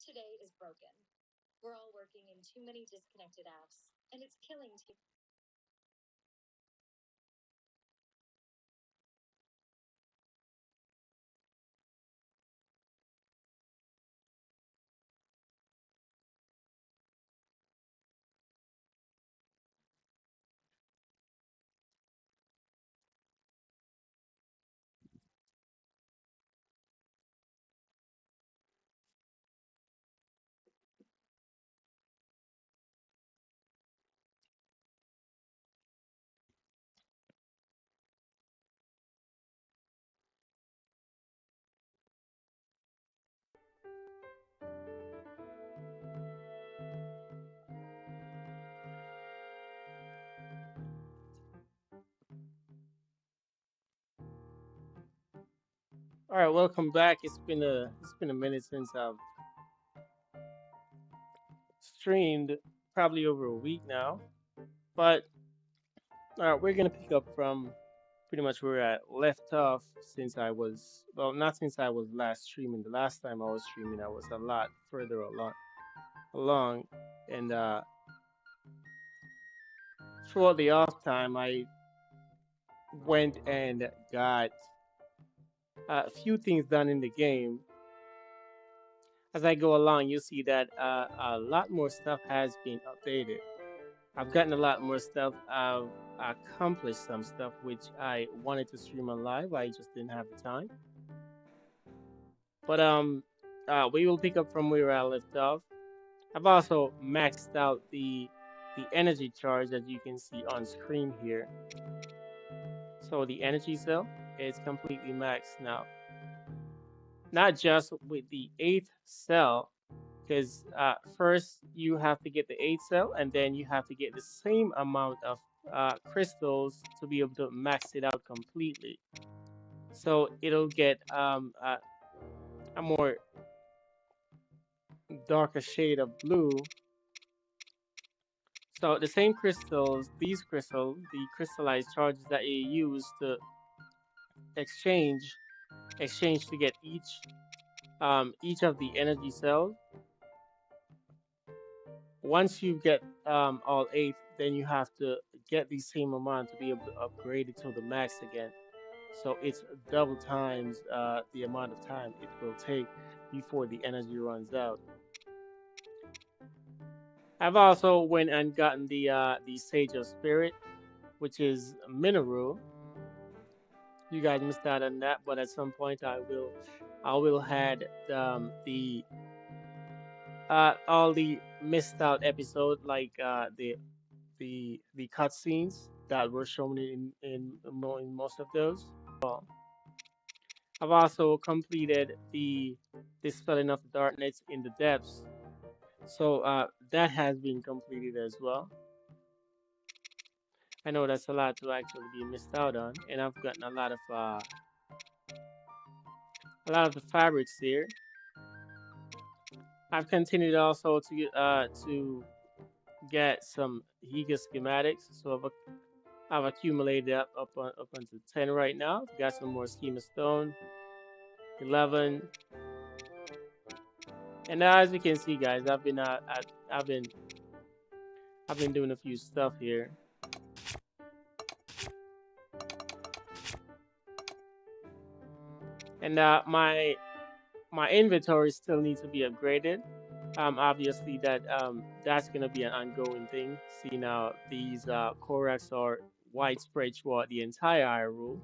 today is broken. We're all working in too many disconnected apps, and it's killing team. All right, welcome back. It's been a minute since I've streamed, probably over a week now. But we're gonna pick up from pretty much where I left off since I was well, not since I was last streaming. The last time I was streaming, I was a lot further along, and throughout the off time, I went and got a few things done in the game. As I go along, you see that a lot more stuff has been updated. I've gotten a lot more stuff. I've accomplished some stuff which I wanted to stream on live. I just didn't have the time. But we will pick up from where I left off. I've also maxed out the energy charge that you can see on screen here. So the energy cell is completely maxed now. Not just with the eighth cell, because first you have to get the eighth cell, and then you have to get the same amount of crystals to be able to max it out completely. So it'll get a more darker shade of blue. So the same crystals, these crystals, the crystallized charges that you use to exchange, exchange to get each of the energy cells. Once you get all eight, then you have to get the same amount to be able to upgrade it to the max again. So it's double times the amount of time it will take before the energy runs out. I've also went and gotten the Sage of Spirit, which is a mineral. You guys missed out on that, but at some point I will had the all the missed out episode like the cutscenes that were shown in most of those. I've also completed the Dispelling of the Darkness in the Depths, so that has been completed as well. I know that's a lot to actually be missed out on, and I've gotten a lot of the fabrics here. I've continued also to get some Higa schematics, so I've accumulated up until 10 right now. I've got some more schema stone, 11, and now as you can see, guys, I've been I've been doing a few stuff here, and my inventory still needs to be upgraded. Obviously that's gonna be an ongoing thing. See now these Koraks are widespread throughout the entire Hyrule.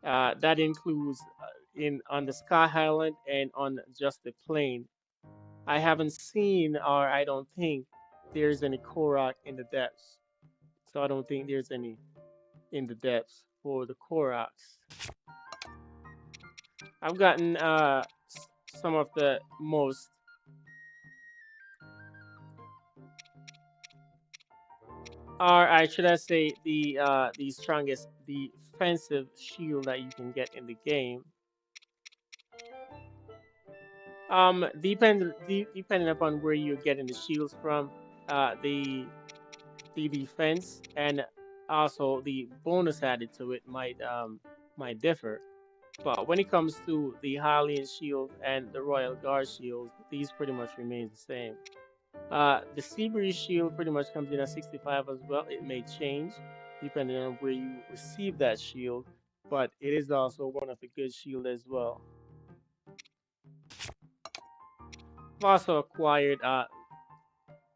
That includes in on the Sky Highland and on just the plain. I haven't seen, or I don't think there's any Korok in the depths. So I don't think there's any in the depths for the Koroks. I've gotten some of the most, or I should I say the strongest defensive shield that you can get in the game. Depending upon where you're getting the shields from, the defense and also the bonus added to it might differ. But when it comes to the Hylian shield and the Royal Guard shields, these pretty much remain the same. The Seabreeze shield pretty much comes in at 65 as well. It may change depending on where you receive that shield, but it is also one of the good shield as well. I've also acquired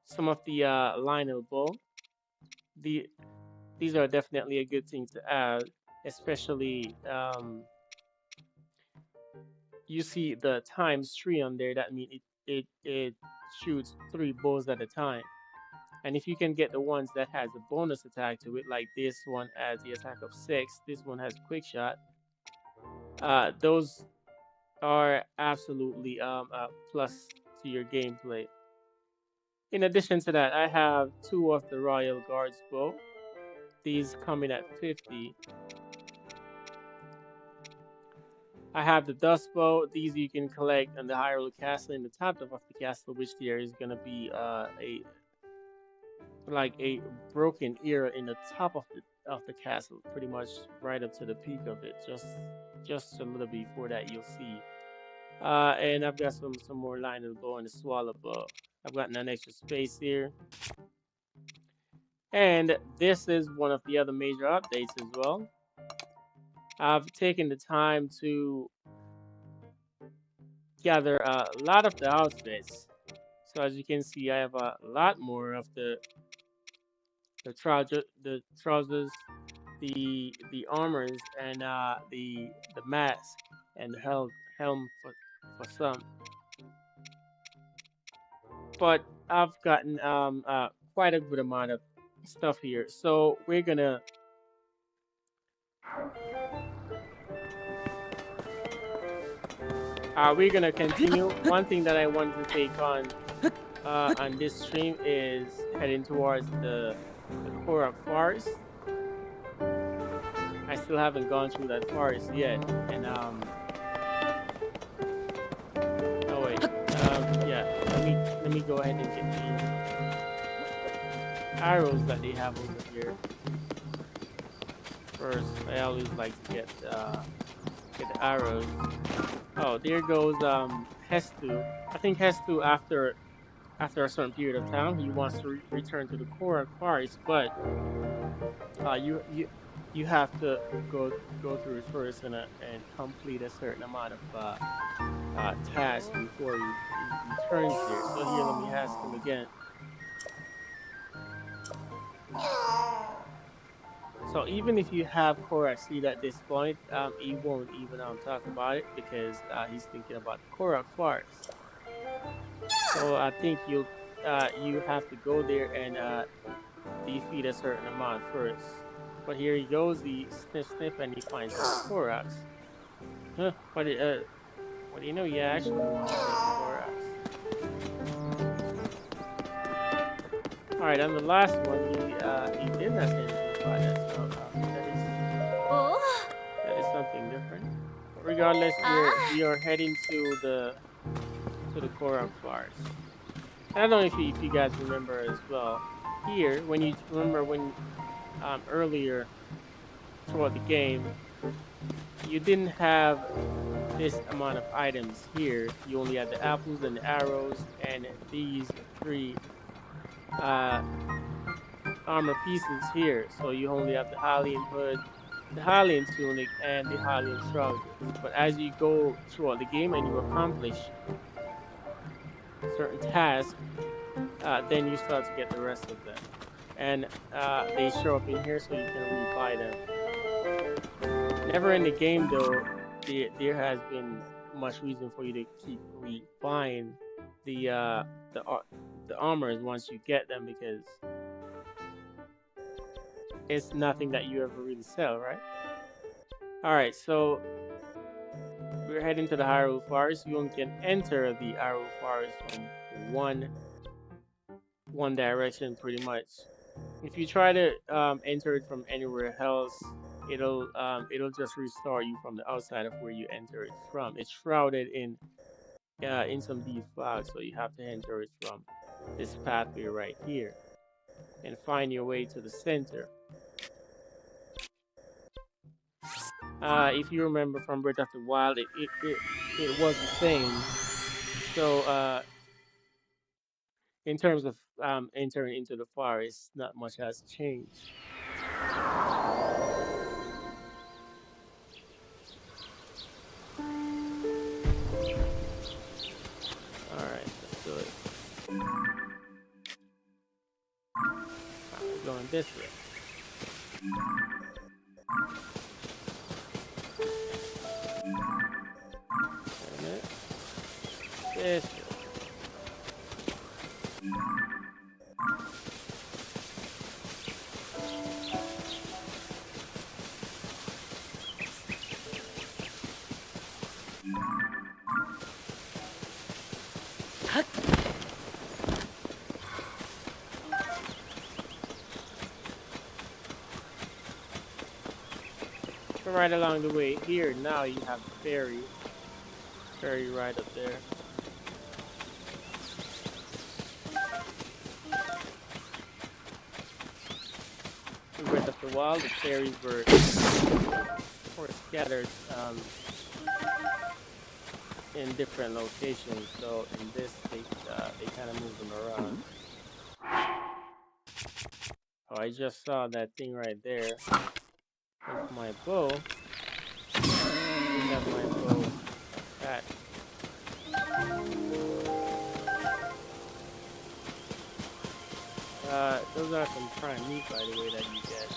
some of the Lionel bow. The These are definitely a good thing to add, especially you see the ×3 on there. That means it shoots 3 bows at a time. And if you can get the ones that has a bonus attack to it, like this one has the attack of 6, this one has quick shot, those are absolutely a plus to your gameplay. In addition to that, I have 2 of the Royal Guards bow. These come in at 50. I have the Dust Bow. These you can collect on the Hyrule Castle in the top of the castle, which there is gonna be a like a broken ear in the top of the castle, pretty much right up to the peak of it. Just a little before that you'll see. And I've got some more line of the bow and the swallow bow. I've gotten an extra space here. And this is one of the other major updates as well. I've taken the time to gather a lot of the outfits. So as you can see, I have a lot more of the trousers, the armors, and the mask and the helm for some. But I've gotten quite a good amount of stuff here. So we're gonna continue. One thing that I wanted to take on this stream is heading towards the Korok Forest. I still haven't gone through that forest yet, and oh wait, yeah. Let me go ahead and get the arrows that they have over here first. I always like to get the arrows. Oh, there goes Hestu. I think Hestu after a certain period of time he wants to return to the Korok Forest, but you have to go through it first and complete a certain amount of tasks before he returns there. So here, let me ask him again. So even if you have Korok seed at this point, he won't even talk about it because he's thinking about the Korok Forest. So I think you have to go there and defeat a certain amount first. But here he goes, he sniff and he finds some Koroks. Huh? What do you know? Yeah, actually want to take the Koroks. All right, on the last one, he did not say anything about that, so that is something different. But regardless, we are heading to the Korok Forest. I don't know if you guys remember as well. Here, when you remember when earlier throughout the game, you didn't have this amount of items here. You only had the apples and the arrows and these 3 armor pieces here. So you only have the Hylian hood, the Hylian tunic, and the Hylian trousers. But as you go throughout the game and you accomplish certain tasks, then you start to get the rest of them. And they show up in here so you can rebuy them. Never in the game though, there has been much reason for you to keep rebuying the armors once you get them, because it's nothing that you ever really sell, right? Alright, so we're heading to the Hyrule Forest. You only can enter the Hyrule Forest from one direction pretty much. If you try to enter it from anywhere else, it'll just restart you from the outside of where you enter it from. It's shrouded in some deep fog, so you have to enter it from this pathway right here and find your way to the center. If you remember from Breath of the Wild, it was the same. So in terms of entering into the forest, not much has changed. All right, let's do it. We're going this way. Wait a minute. This way. So right along the way here, now you have the ferry right up there. In Breath of the Wild, the ferries were scattered in different locations. So in this, they kind of move them around. Oh, I just saw that thing right there. With my bow, I have my bow attached. Those are some prime meat, by the way, that you get.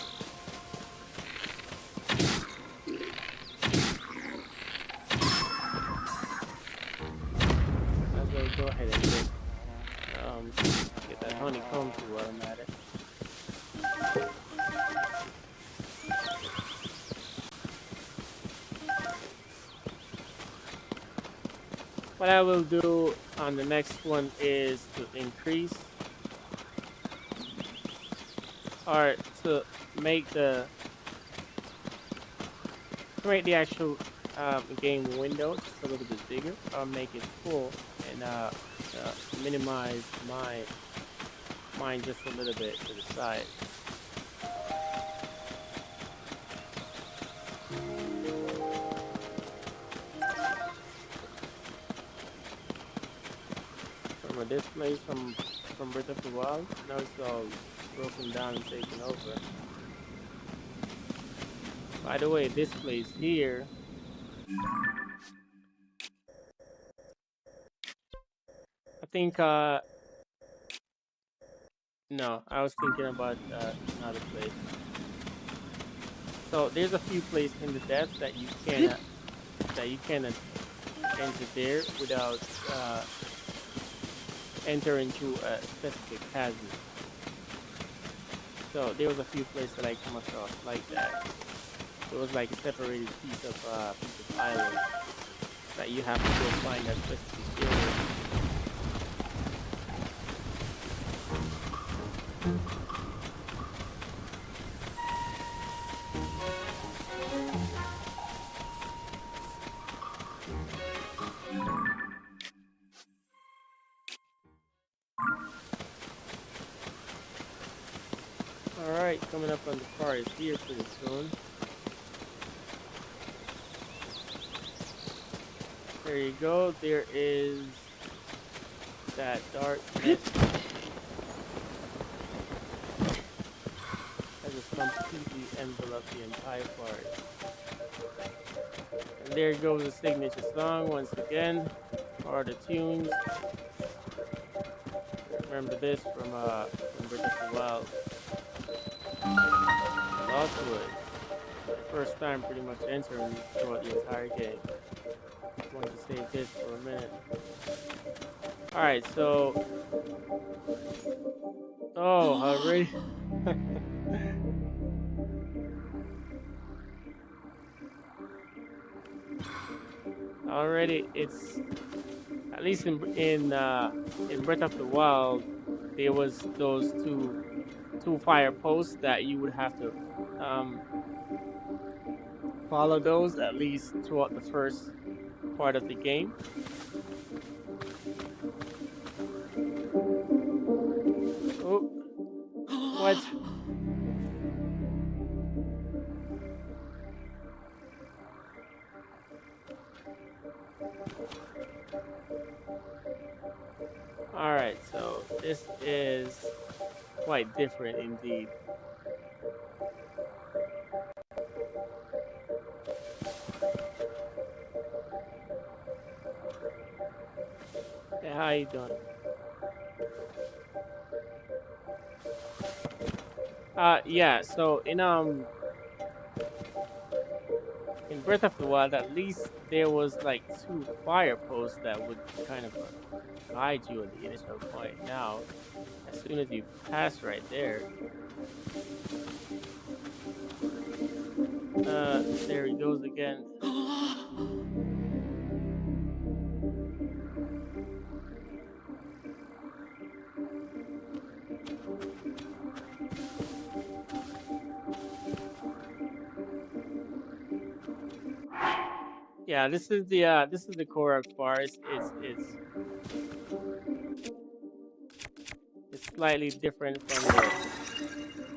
As well, go ahead and get that honeycomb too while I'm at it. What I will do on the next one is to increase or to make the actual game window just a little bit bigger. I'll make it full and minimize mine just a little bit to the side. Remember this place from Breath of the Wild? Now it's all broken down and taken over. By the way, this place here, I think no, I was thinking about another place. So there's a few places in the depths that you cannot enter there without entering through a specific chasm. So there was a few places that I come across like that. It was like a separated piece of island that you have to go find that specific area. Alright, coming up on the forest here pretty soon. There you go, there is that dark mist that just completely enveloped the entire forest. And there goes the signature song once again, or the tunes. Remember this from Breath of the Wild. Lotswood. First time pretty much entering throughout the entire game. Just wanted to save this for a minute. Alright, so already already it's at least in Breath of the Wild there was those two fire posts that you would have to um follow those at least throughout the first part of the game. Oh, what? this is quite different indeed. Hey, how you doing? Yeah. So in Breath of the Wild, at least there was like two fire posts that would kind of guide you at the initial point. Now, as soon as you pass right there, there he goes again. Yeah, this is the Korok Forest. It's slightly different from the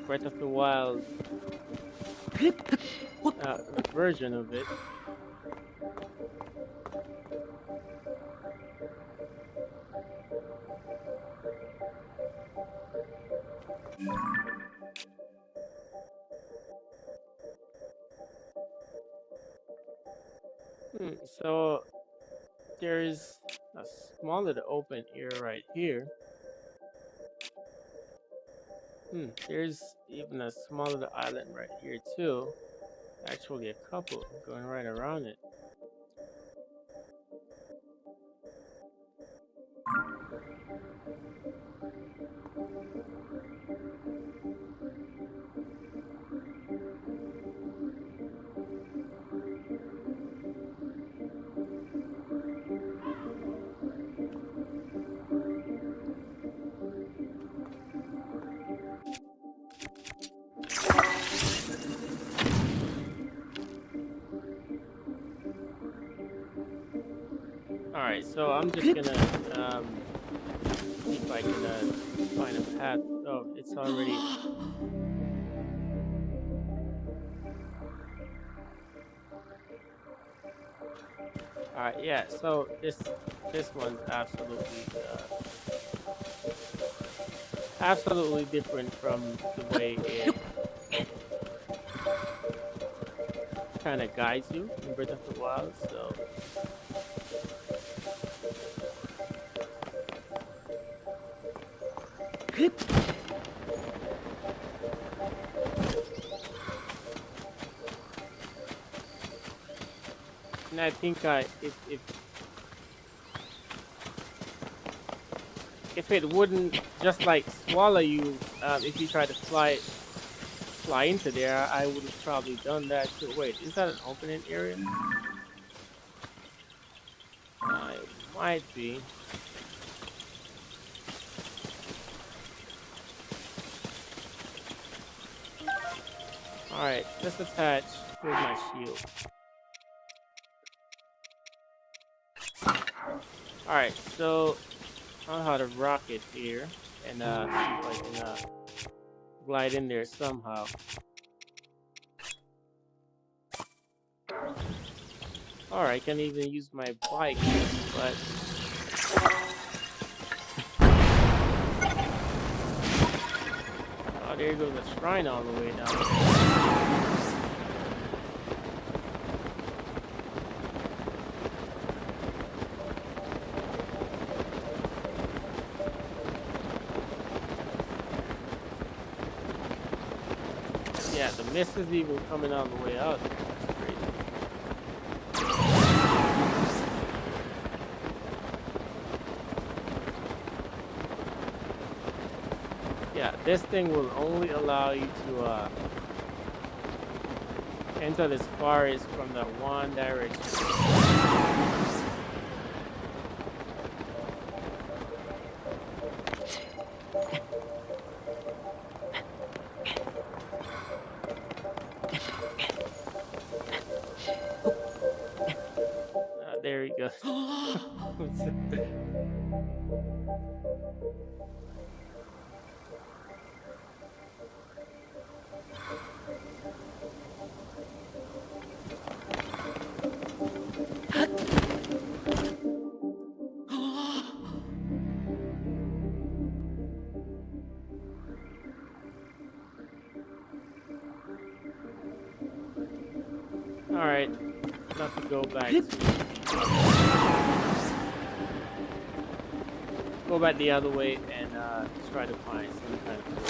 Breath of the Wild version of it. So there's a small little open area right here. There's even a small little island right here too. Actually, a couple going right around it. All right, so I'm just gonna see if I can find a path. Oh, it's already. All right, yeah. So this one's absolutely different from the way it kind of guides you in Breath of the Wild. So and I think if it wouldn't just like swallow you if you try to fly into there, I would have probably done that too. Wait, is that an opening area? It might be. All right, let's attach. Here's my shield. All right, so I know how to rocket here and see if I can glide in there somehow. All right, I can even use my bike, but oh, there goes the shrine all the way down. Yeah, the mist is even coming all the way out. That's crazy. Yeah, this thing will only allow you to enter this forest from the one direction. There he goes. All right, we'll have to go back to go back the other way and try to find some kind of way.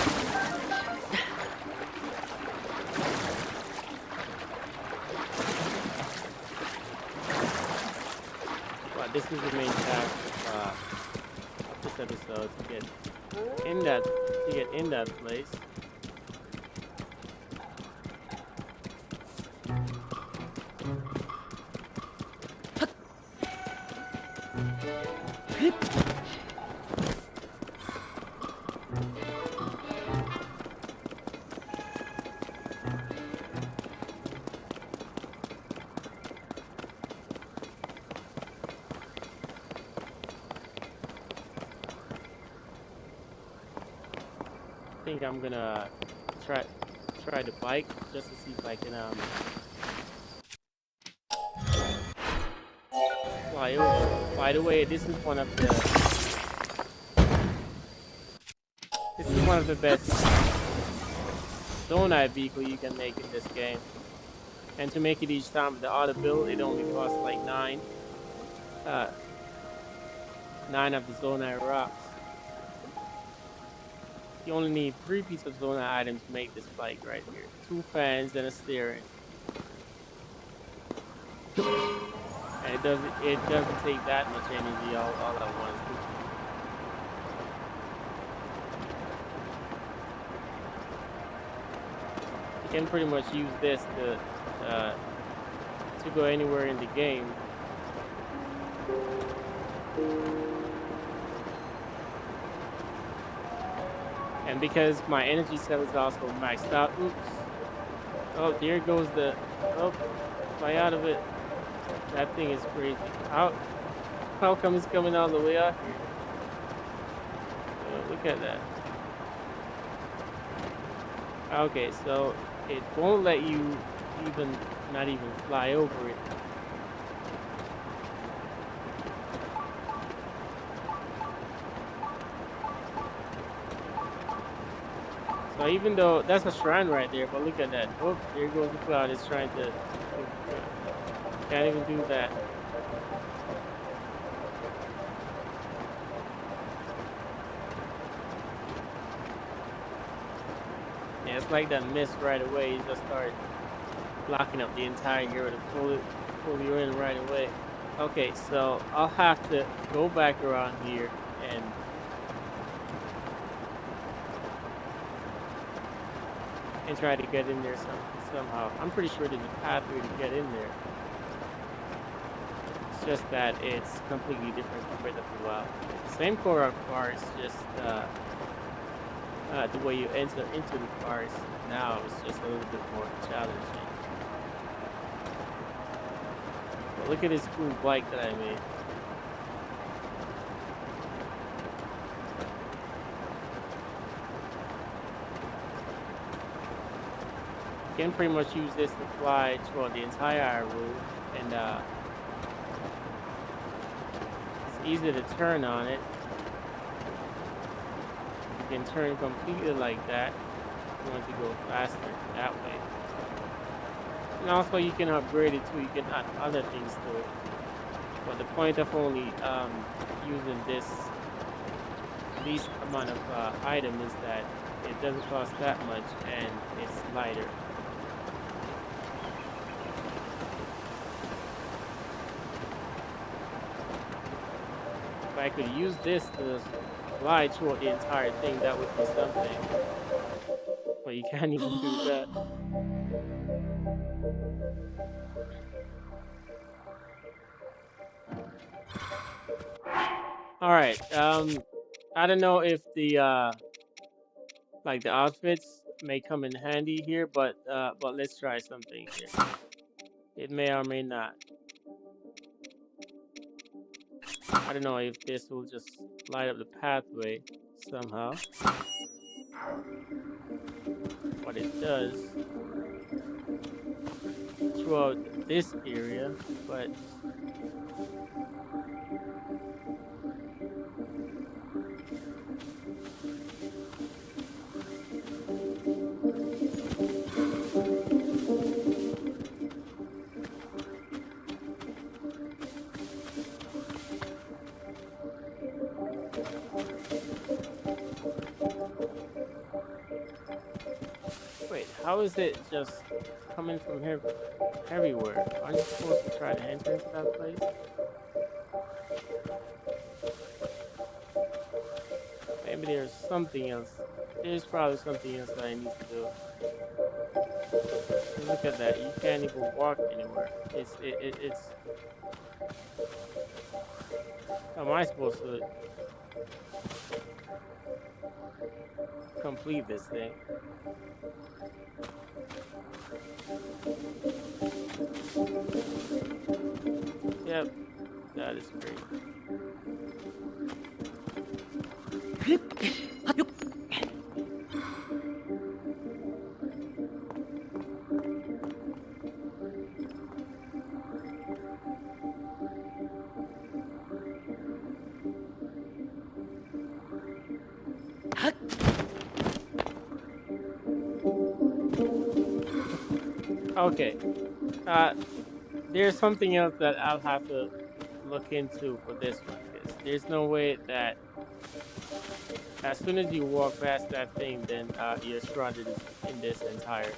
But this is the main task of this episode to get in that place. I think I'm gonna try try the bike just to see if I can fly over. By the way, this is one of the best Zonai vehicle you can make in this game. And to make it each time with the auto build, it only costs like uh nine of the Zonai rocks. You only need 3 pieces of Zonai items to make this bike right here. 2 fans and a steering. And it doesn't take that much energy all at once. You can pretty much use this uh to go anywhere in the game. And because my energy cell is also maxed out, oops. Oh, there goes oh, fly out of it. That thing is crazy. How come it's coming all the way out here? Look at that. Okay, so it won't let you not even fly over it. So even though that's a shrine right there, but look at that. Oh, there goes the cloud. It's trying to can't even do that. Yeah, it's like that mist right away. You just start blocking up the entire area to pull you in right away. Okay, so I'll have to go back around here and try to get in there somehow. I'm pretty sure there's a pathway to get in there. It's just that it's completely different compared to the WoW. Same core of forest, just the way you enter into the forest now is just a little bit more challenging. But look at this cool bike that I made. You can pretty much use this to fly throughout the entire room, and it's easy to turn on it. You can turn completely like that if you want to go faster that way. And also you can upgrade it too, you can add other things to it. But the point of only using this least amount of item is that it doesn't cost that much and it's lighter. If I could use this to fly throughout the entire thing, that would be something. But you can't even do that. Alright, I don't know if the like the outfits may come in handy here, but let's try something here. It may or may not. I don't know if this will just light up the pathway somehow. But it does throughout this area, but Wait, how is it just coming from here everywhere? Aren't you supposed to try to enter into that place? Maybe there's something else. There's probably something else that I need to do. Because look at that, you can't even walk anywhere. It's. How am I supposed to complete this thing? Yep, that is crazy. Okay. Uh, there's something else that I'll have to look into for this one, because there's no way that as soon as you walk past that thing, then you're shrouded in this entire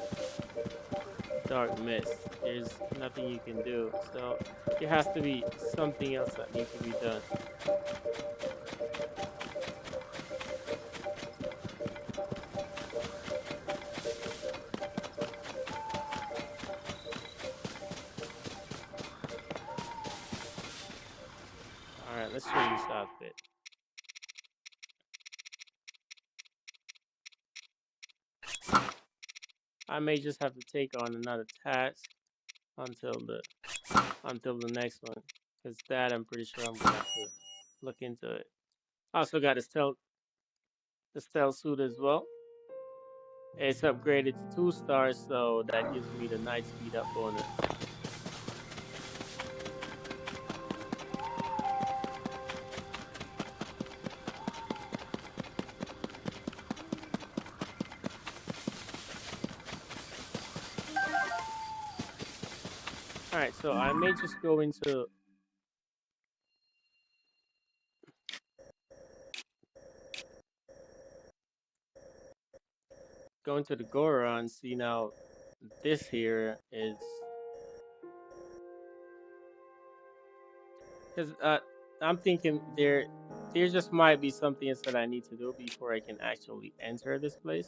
dark mist. There's nothing you can do. So there has to be something else that needs to be done. All right, let's change this outfit. I may just have to take on another task until the next one, because that I'm pretty sure I'm gonna have to look into it. I also got the stealth suit as well. It's upgraded to 2 stars, so that gives me the night speed up bonus. All right, so I may just go into the Gora and see now. This here is because I'm thinking there just might be something else that I need to do before I can actually enter this place.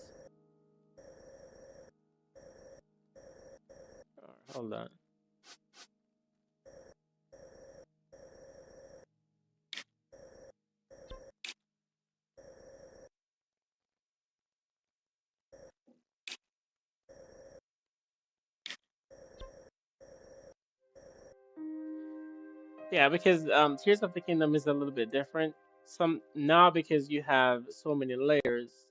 Hold on. Yeah, because Tears of the Kingdom is a little bit different. Some now because you have so many layers.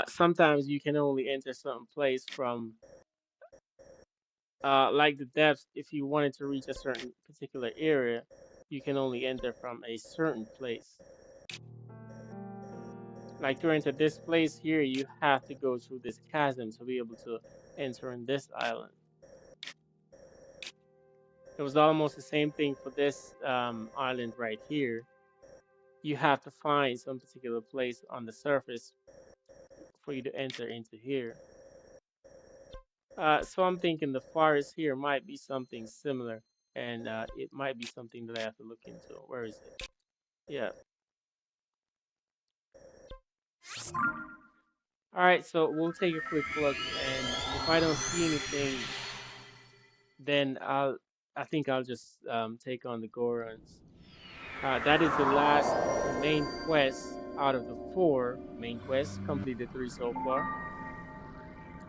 Sometimes you can only enter certain place from like the depths. If you wanted to reach a certain particular area, you can only enter from a certain place. Like to enter this place here, you have to go through this chasm to be able to enter in this island. It was almost the same thing for this island right here. You have to find some particular place on the surface for you to enter into here. So I'm thinking the forest here might be something similar, and it might be something that I have to look into. Where is it? Yeah. All right, so we'll take a quick look, and if I don't see anything, then I think I'll just take on the Gorons. That is the last main quest out of the 4 main quests. Completed 3 so far.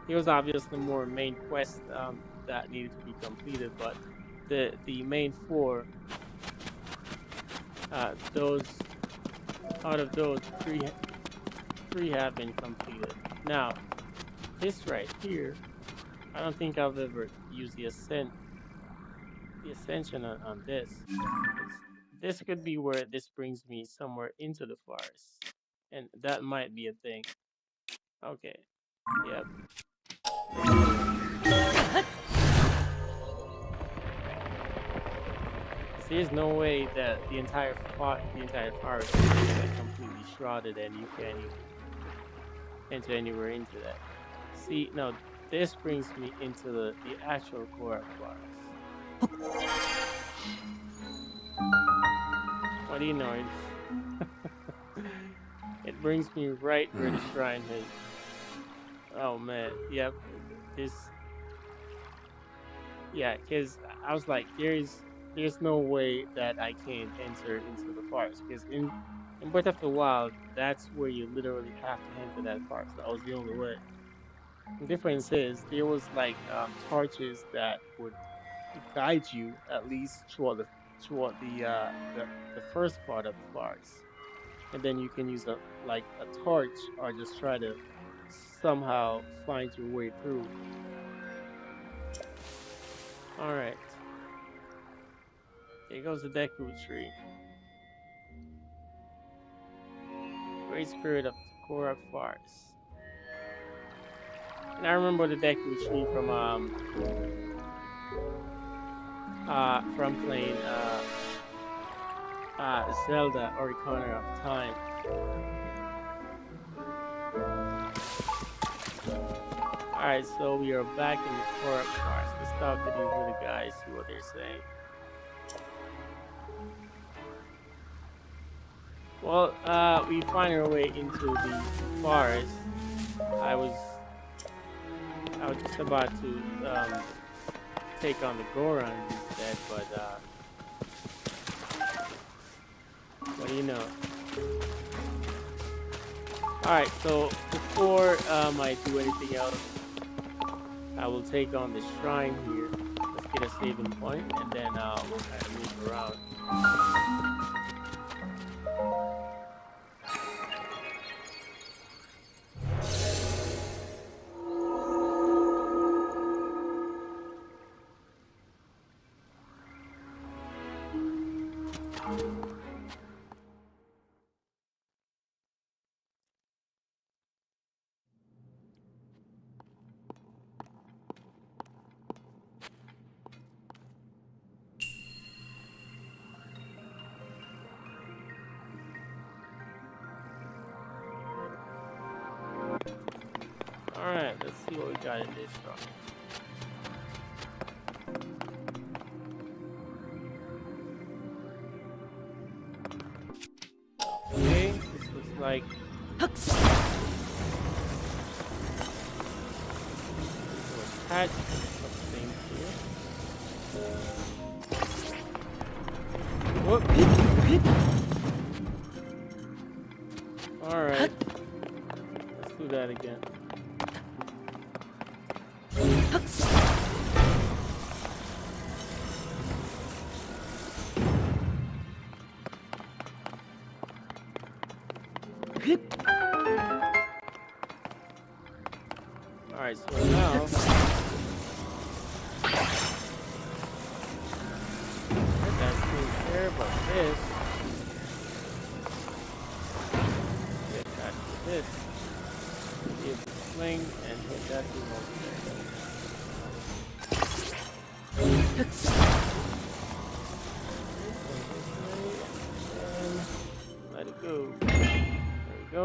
There was obviously more main quests that needed to be completed, but the main 4, those out of those three have been completed. Now this right here, I don't think I've ever used the ascension on this. This could be where this brings me somewhere into the forest, and that might be a thing. Okay, yep, let's do it. 'Cause there's no way that the entire forest is like completely shrouded and you can't even. enter anywhere into that. See, now this brings me into the actual Korra forest. What do you know? It brings me right where the shrine is. Oh man, yep. This, yeah, because I was like, there's no way that I can enter into the forest because in Breath of the Wild, that's where you literally have to enter that forest. That was the only way. The difference is there was like torches that would guide you at least throughout the first part of the forest, and then you can use a like a torch or just try to somehow find your way through. All right, here goes the Deku tree, great spirit of the Korok forest. And I remember the Deku tree from playing Zelda Ocarina of Time. All right, so we are back in the Korok forest. Let's talk to these little guys, see what they're saying. Well, we find our way into the forest. I was I was just about to take on the Gorons instead, but what do you know? All right, so before I do anything else, I will take on the shrine here. Let's get a saving point, and then we'll kind of move around. All right, let's see what we got in this shrine. Okay, this looks like attach some things here. Whoop. All right, let's do that again. All right, so now that's in there, but this get attached to this. Be able to swing and hit that thing over there. And let it go. There we go.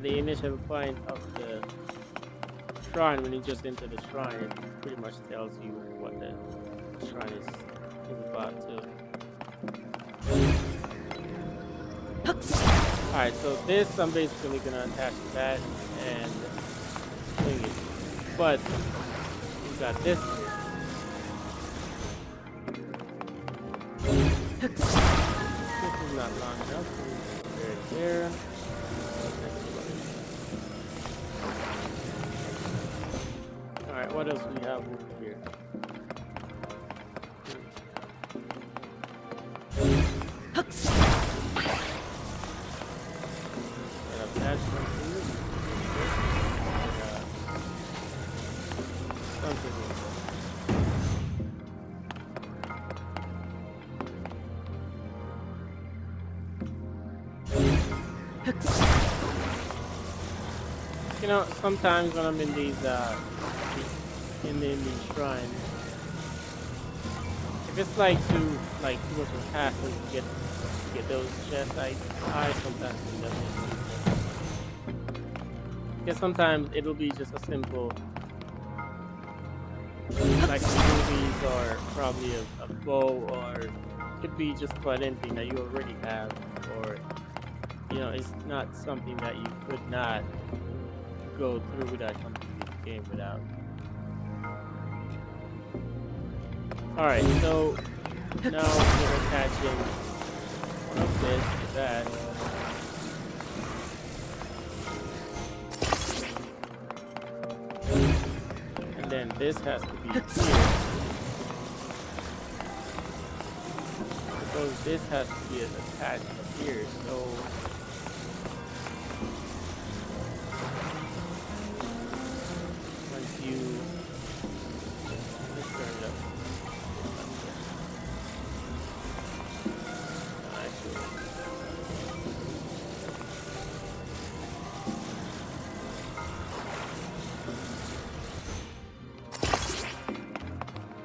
The initial point of the shrine, when you just enter the shrine, it pretty much tells you what the shrine is about too. Alright, so this I'm basically gonna attach to that and swing it. But we got this here. This is not long enough, so we put it there. Alright, what else we have over here? Attachment to this. Something like that. You know, sometimes when I'm in these in these shrines, if it's like too much of a hassle to get those chests, I sometimes think that makes no sense. Because sometimes it'll be just a simple, like some rubies or probably a bow, or could be just about anything that you already have, or it's not something that you could not go through without completing the game without. All right, so now we're attaching one of this to that. And then this has to be here. Because this has to be attached here. So once you let's turn it up. Actually.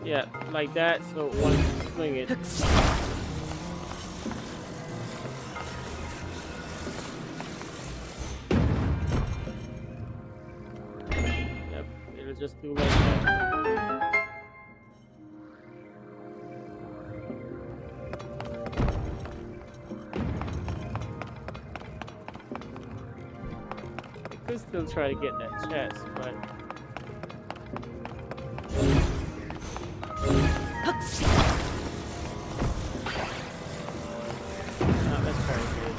Yeah, like that. So once you swing it, yep, it'll just do like that. I could still try to get that chest, but let's try to do it.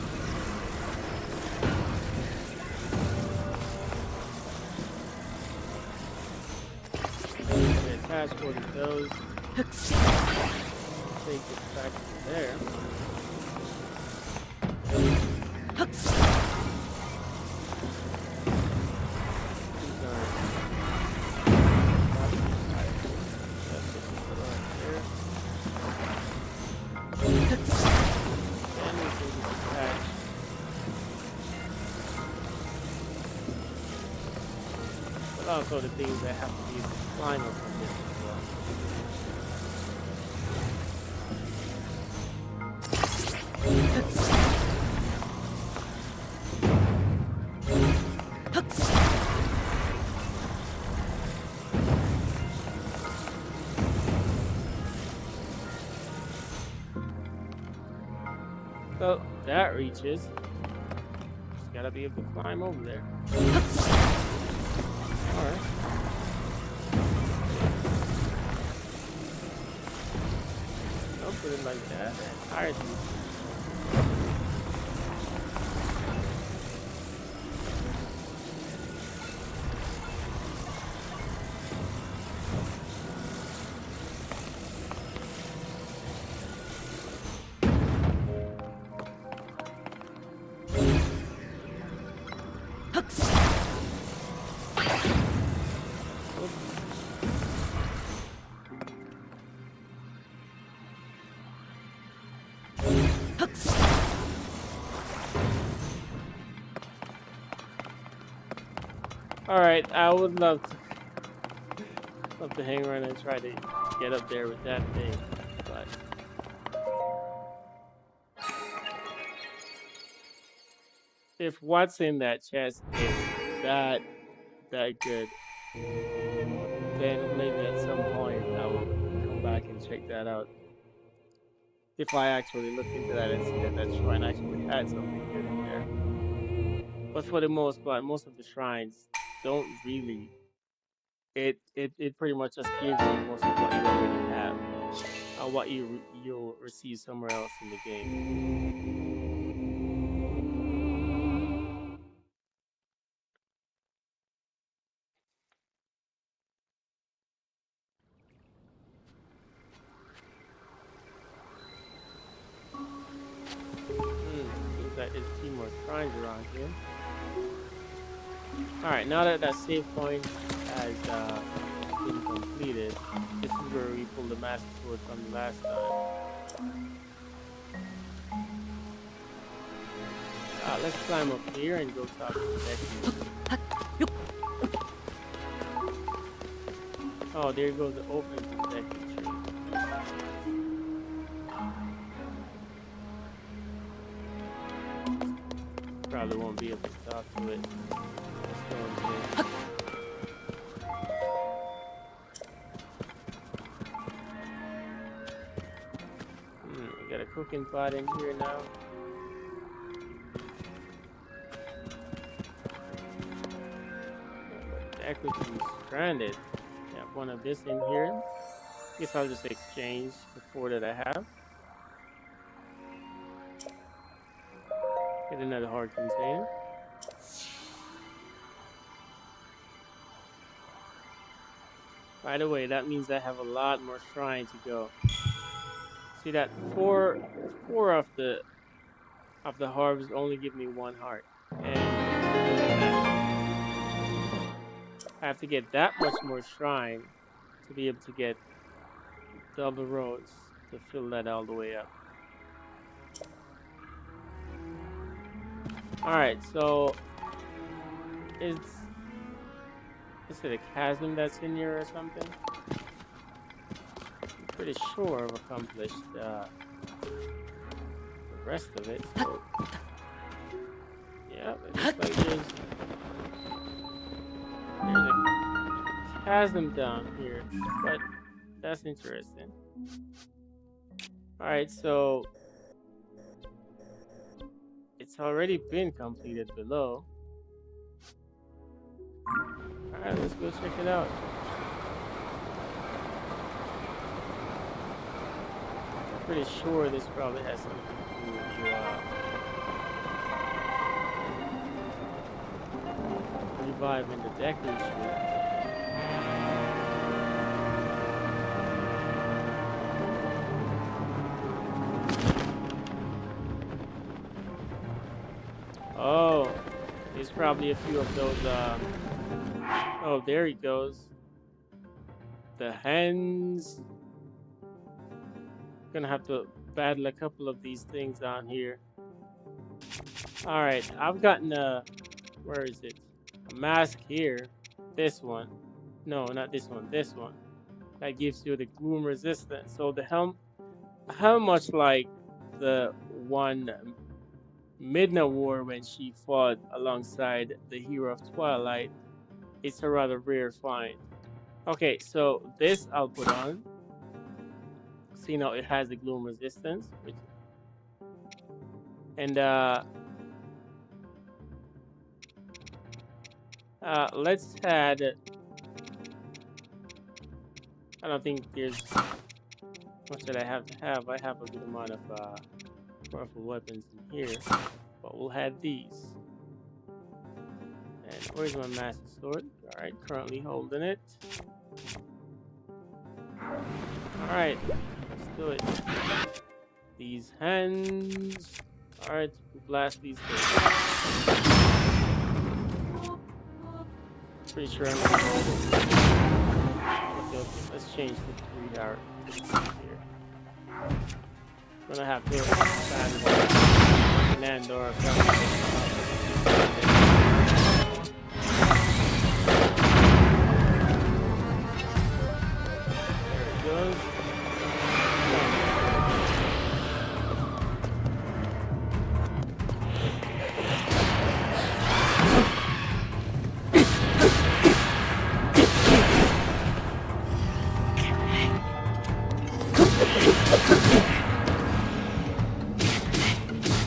Attach one of those. Take it back to there. These are not these types. That's just put on here. Then we can just attach. But also the things that have to be climb up on this as well. So that reaches. Just gotta be able to climb over there. Alright. Don't put it like that. Entire thing. Alright, I would love to hang around and try to get up there with that thing, but if what's in that chest is that good, then maybe at some point I will come back and check that out. If I actually look into that and see that that shrine actually had something good in there. But for the most part, most of the shrines don't really. It pretty much just gives you most of what you already have, what you'll receive somewhere else in the game. Seems like there's a few more shrines around here. Alright, now that that save point has been completed, this is where we pull the Master Sword from the last time. Let's climb up here and go talk to the Deku. Oh, there goes the open Deku tree. probably won't be able to talk to it. Let's go into it. We got a cooking pot in here now. But that cookie's stranded. Got one of this in here. Guess I'll just exchange the 4 that I have. Get another hard container. By the way, that means I have a lot more shrine to go. See that four of the harvest only give me 1 heart. And I have to get that much more shrine to be able to get double roads to fill that all the way up. Alright, so is it a chasm that's in here or something? I'm pretty sure I've accomplished the rest of it. So yeah, it looks like there's a chasm down here, but that's interesting. Alright, so it's already been completed below. Alright, let's go check it out. I'm pretty sure this probably has something to do with reviving the Deku tree. Oh, there's probably a few of those, oh, there he goes. The hens. Gonna have to battle a couple of these things on here. Alright, I've gotten where is it? A mask here. This one. No, not this one, this one. That gives you the gloom resistance. So the helm, how much like the one Midna wore when she fought alongside the hero of Twilight. It's a rather rare find. Okay, so this I'll put on. See now it has the gloom resistance, and let's add. I don't think there's much that I have to have. I have a good amount of powerful weapons in here, but we'll add these. And where's my master sword? All right, currently holding it. All right, let's do it. These hands. All right, we'll blast these things. Pretty sure I'm gonna hold it. Okay, let's change the 3 hour here. I'm gonna have to find Nandor. There it goes.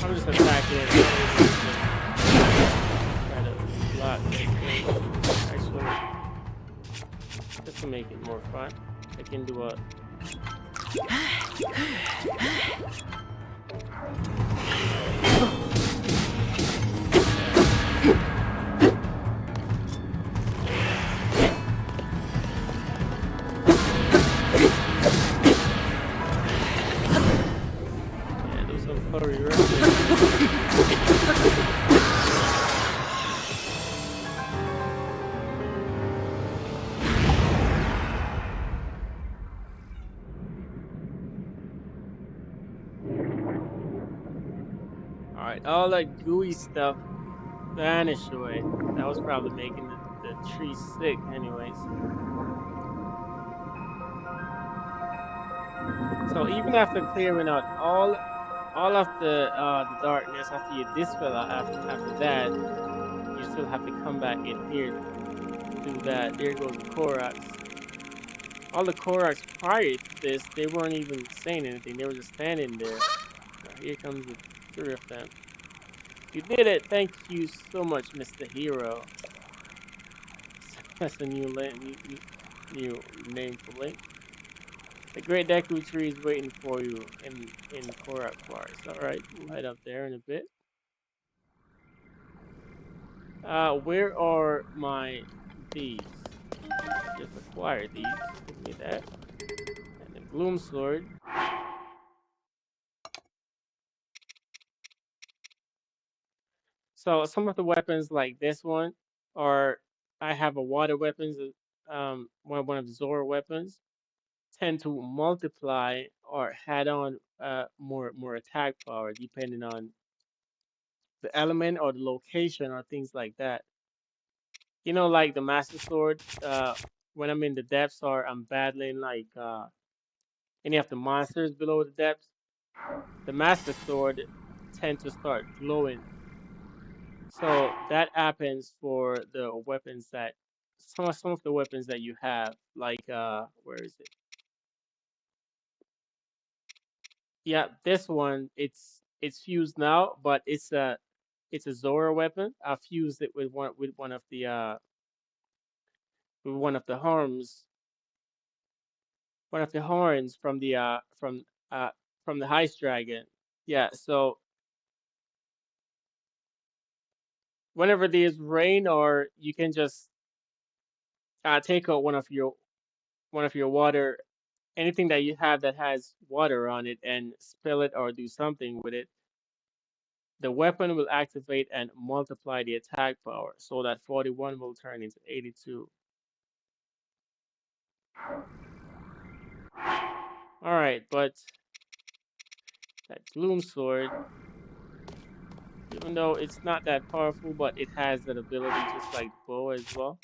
I'm just attacking it. Try to block this thing. Actually, just to make it more fun, I can do a. Yeah, do some flurry right there. Alright, all that gooey stuff vanished away. That was probably making the tree sick anyways. So even after clearing out all all of the darkness after you dispel after that, you still have to come back in here to do that. There goes the Korax. All the Koraks prior to this, they weren't even saying anything. They were just standing there. Now here comes the three of them. You did it. Thank you so much, Mr. Hero. That's a new name for Link. The Great Deku Tree is waiting for you in Korak Forest. All right, we'll head up there in a bit. Where are my these? I just acquired these. Give me that. And the Gloom Sword. So some of the weapons like this one are I have a water weapons one of the Zora weapons tend to multiply or add on more attack power depending on the element or the location or things like that. You know, like the Master Sword, when I'm in the depths or I'm battling like any of the monsters below the depths, the Master Sword tend to start glowing. So that happens for the weapons that some of the weapons that you have, like where is it? Yeah, this one it's fused now, but it's a Zora weapon. I fused it with one of the horns uh from the Heist Dragon. Yeah, so whenever there's rain or you can just take out one of your water anything that you have that has water on it and spill it or do something with it, the weapon will activate and multiply the attack power so that 41 will turn into 82. Alright, but that Gloom Sword, even though it's not that powerful, but it has that ability just like the bow as well.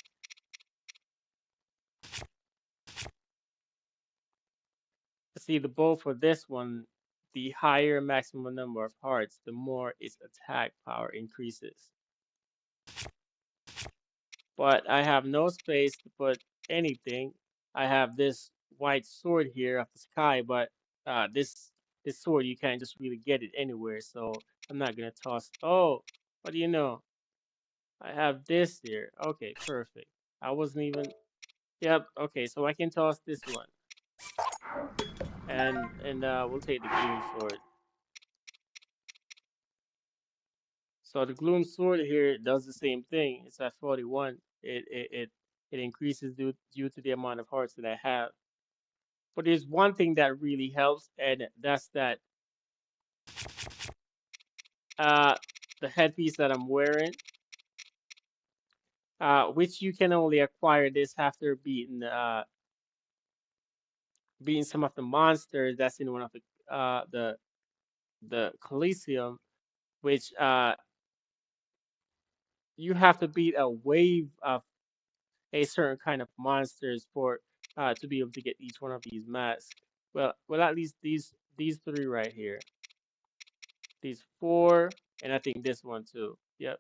See, the bow for this one, the higher maximum number of hearts, the more its attack power increases. But I have no space to put anything. I have this white sword here of the sky, but this sword you can't just really get it anywhere, so I'm not gonna toss. Oh, what do you know? I have this here. Okay, perfect. I wasn't even. Yep. Okay, so I can toss this one, and we'll take the gloom sword. So the gloom sword here does the same thing. It's at 41. It increases due to the amount of hearts that I have. But there's one thing that really helps, and that's that uh the headpiece that I'm wearing, which you can only acquire this after beating some of the monsters that's in one of the Coliseum, which you have to beat a wave of a certain kind of monsters for to be able to get each one of these masks. Well, at least these three right here, these four, and I think this one too. Yep.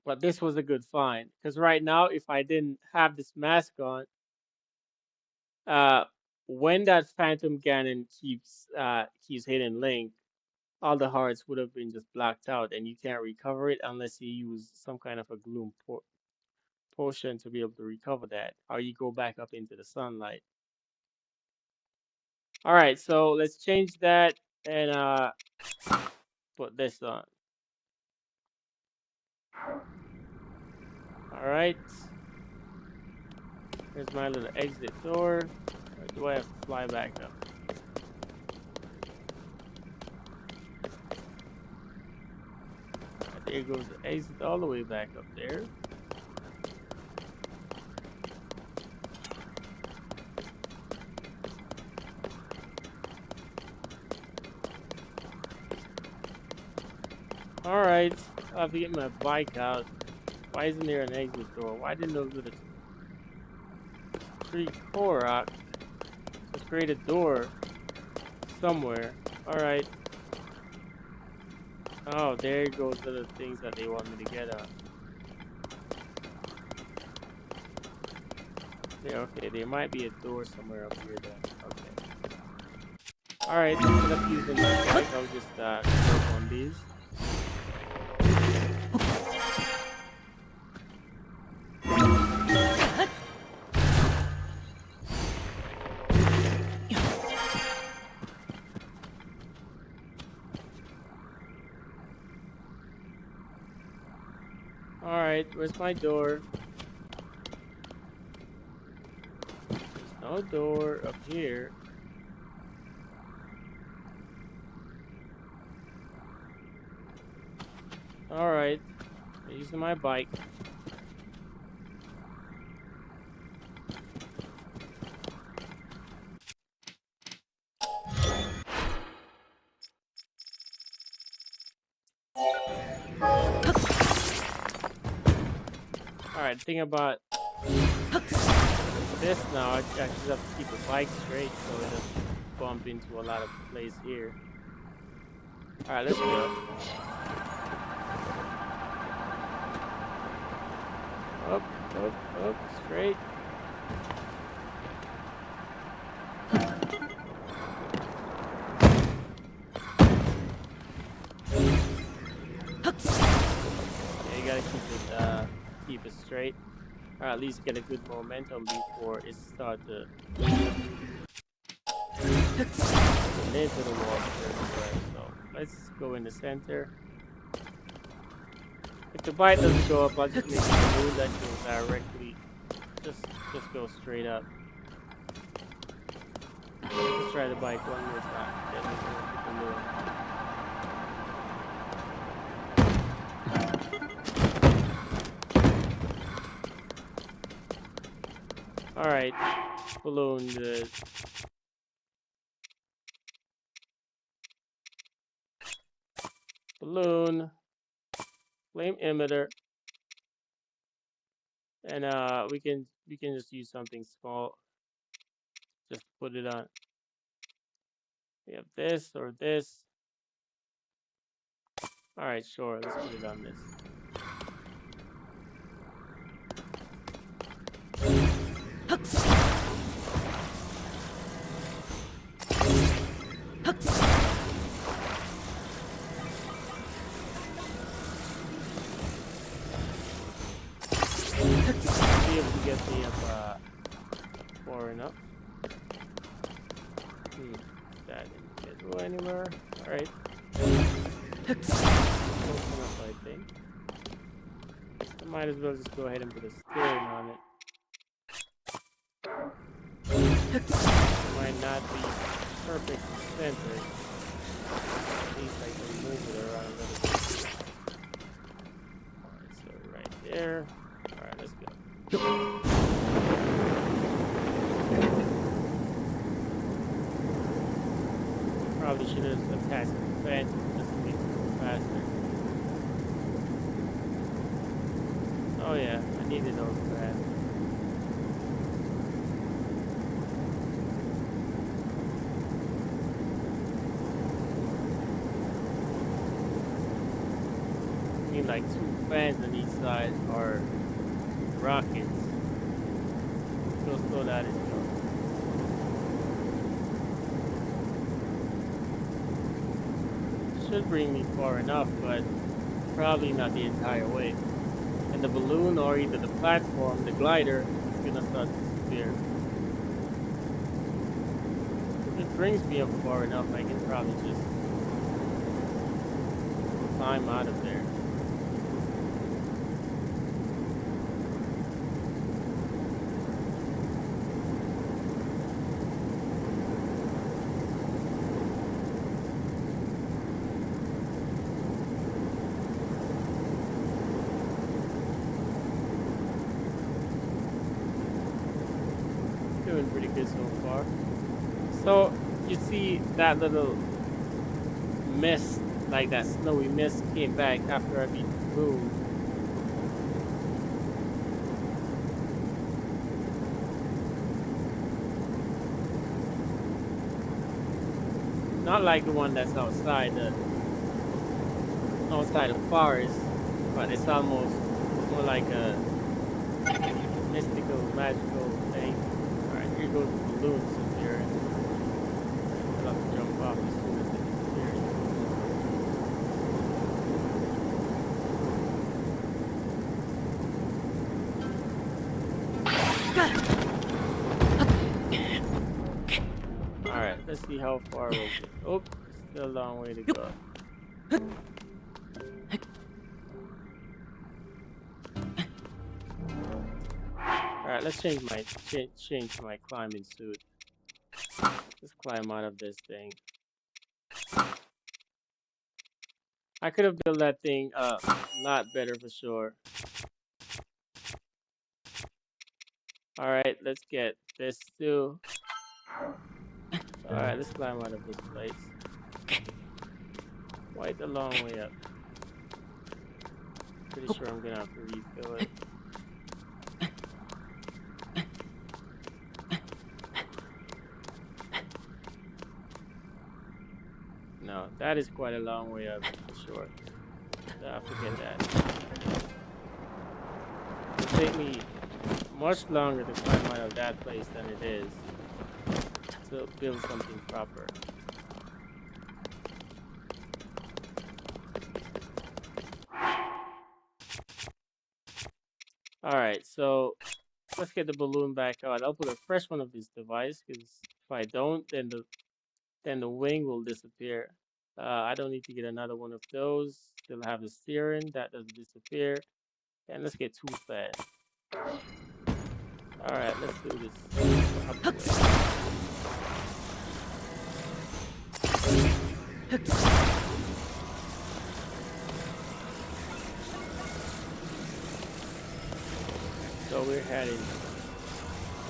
But this was a good find because right now, if I didn't have this mask on, uh, when that Phantom Ganon keeps hitting Link, all the hearts would have been just blacked out, and you can't recover it unless you use some kind of a potion to be able to recover that, or you go back up into the sunlight. All right, so let's change that and put this on. All right, here's my little exit door. Or do I have to fly back up? There goes the exit all the way back up there. All right, I'll have to get my bike out. Why isn't there an exit door? Why didn't those little tree Korok just create a door somewhere? All right. Oh, there goes the things that they want me to get on. Yeah, okay, there might be a door somewhere up here then. Okay. Alright, instead of using my bike, I'll just work on these. Alright, where's my door? There's no door up here. Alright, I'm using my bike. Alright, thing about this now, I just have to keep the bike straight so it doesn't bump into a lot of place here. Alright, let's go. Up, up, up, straight. Yeah, you gotta keep it straight, or at least get a good momentum before it starts to into the wall everywhere. So let's go in the center. If the bite doesn't go up, I'll just make a balloon that goes directly. Just go straight up. Let's try the bike one more time. Then we can make a balloon. All right, balloon. Balloon. Flame emitter. And we can just use something small. Just put it on. We have this or this. All right, sure. Let's put it on this. See if we get the far enough. Is that in the middle anywhere? All right. Close enough, I think. I might as well just go ahead and put a steering on it. It might not be perfect center. At least I can move it around a little bit. Alright, so right there. Alright, let's go. Probably should have attached the fan just to make it go faster. Oh yeah, I needed those fans. Need like 2 fans on each side or rockets. Go slow that is going. Should bring me far enough, but probably not the entire way. And the balloon or either the platform, the glider, is gonna start to disappear. If it brings me up far enough, I can probably just climb out of there. Doing pretty good so far. So you see that little mist, like that snowy mist, came back after I beat the moon. not like the one that's outside the forest, but it's almost more like a mystical, magical thing. All right, here goes the balloon disappearing. All right, we'll have to jump off as soon as it disappears. All right, let's see how far we'll get. Oh, still a long way to go. All right, let's change my climbing suit. Let's climb out of this thing. I could have built that thing a lot better for sure. All right, let's get this too. All right, let's climb out of this place. Quite a long way up. Pretty sure I'm gonna have to refill it. No, that is quite a long way up for sure. Forget that. It'll take me much longer to climb out of that place than it is to build something proper. Alright, so let's get the balloon back out. I'll put a fresh one of this device because if I don't, then the wing will disappear. I don't need to get another one of those. Still have the steering, that doesn't disappear. And let's get too fast. Alright, let's do this proper way. So we're heading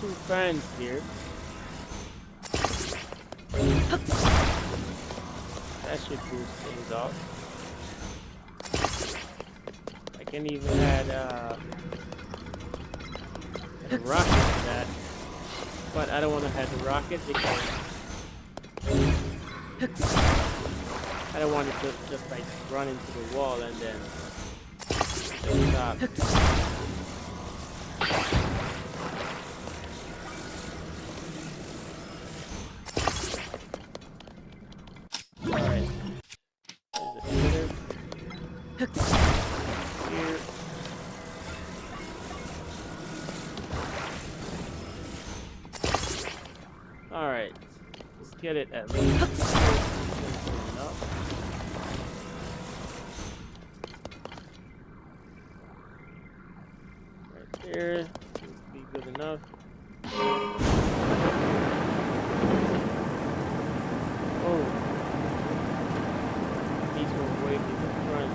2 fans here. That should boost things up. I can even add a rocket to that, but I don't want to add the rocket because I don't want it to just like run into the wall and then stop. Alright. There's a here. Alright. Let's get it at least. Right there. Seems to be good enough. Oh. These will wait in the front.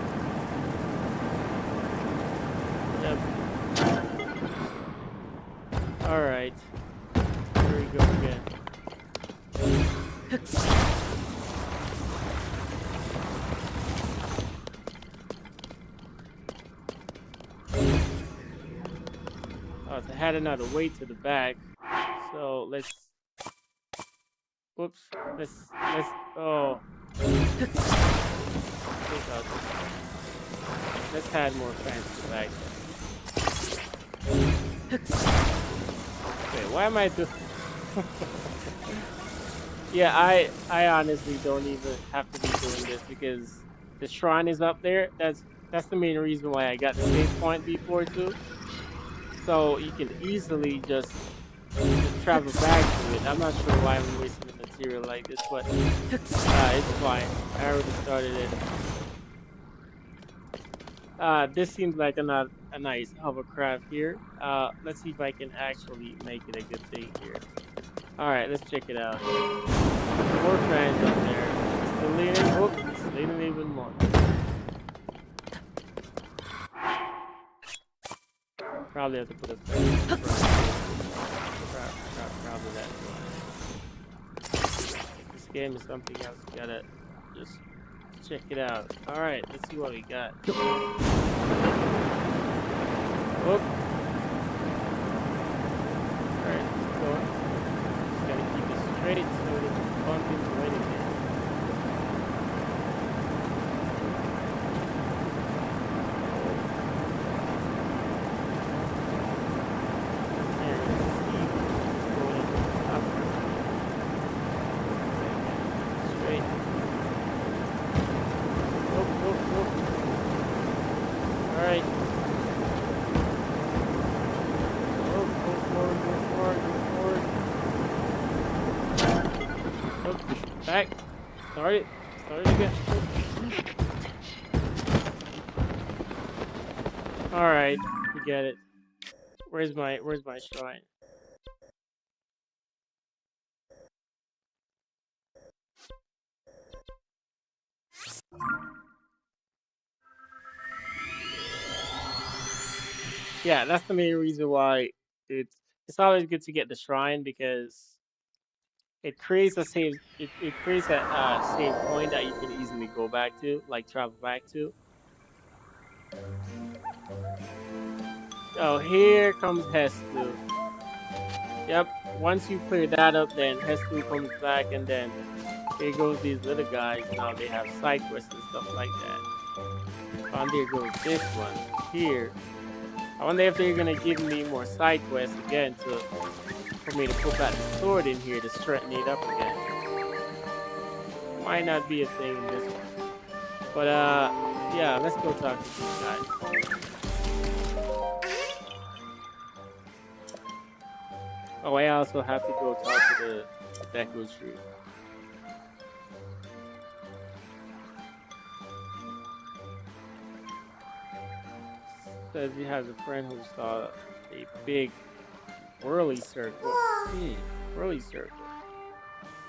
Yep. Alright. Here we go again. Oh, so I had another weight to the back. So let's oh. Let's add more fans to the back. Okay, why am I doing? Yeah, I honestly don't even have to be doing this because the shrine is up there. That's the main reason why I got the save point before too. So you can easily just travel back to it. I'm not sure why I'm wasting the material like this, but it's fine. I already started it. This seems like a nice hovercraft here. Let's see if I can actually make it a good thing here. Alright, let's check it out. More fans up there. Still leaning. Oh, it's leaning even more. Probably have to put a fan in front. Probably that one. This game is something else. You gotta just check it out. Alright, let's see what we got. Whoop. Alright, keep going. Just gotta keep it straight so it doesn't bump into anything. Start it. Start it again. All right, we get it. Where's my shrine? Yeah, that's the main reason why it's always good to get the shrine because it creates a save point that you can easily go back to, like travel back to. Oh, here comes Hestu. Yep. Once you clear that up, then Hestu comes back, and then here goes these little guys. Now they have side quests and stuff like that. And there goes this one here. I wonder if they're gonna give me more side quests again to for me to put back the sword in here to straighten it up again. Might not be a thing in this one. But yeah, let's go talk to these guys. Oh, I also have to go talk to the Deku Tree. Says he has a friend who saw a big whirly circle. Whirly circle.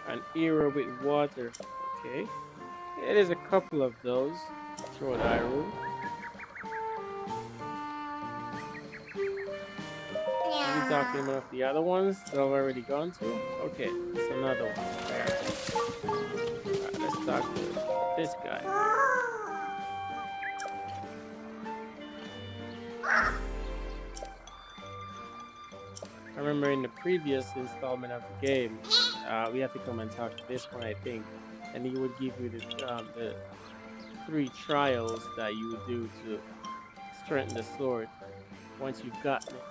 An era with water. Okay. Yeah, there's a couple of those throughout Hyrule. Are we talking about the other ones that I've already gone to? Okay, it's another one. Apparently. Alright, let's talk to this guy here. I remember in the previous installment of the game, we have to come and talk to this one, I think, and he would give you the 3 trials that you would do to strengthen the sword once you've gotten it.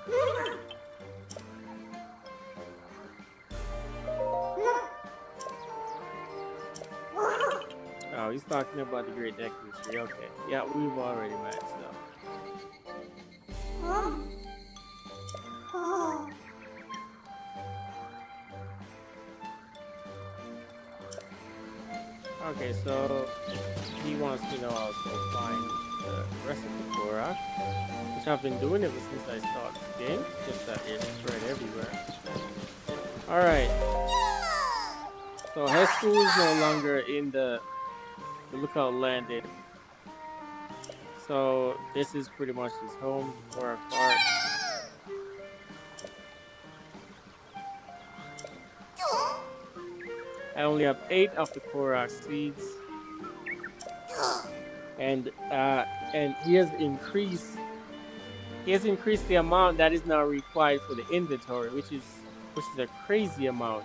Oh, he's talking about the Great Deku Tree. Okay, yeah, we've already met, so. Okay, so he wants me to also find the rest of the Korok, which I've been doing ever since I started the game, just that it's spread everywhere. Alright, so Hestu is no longer in the Lookout Landing. So this is pretty much his home, the Korok part. I only have 8 of the Korok seeds. And he has increased the amount that is now required for the inventory, which is a crazy amount.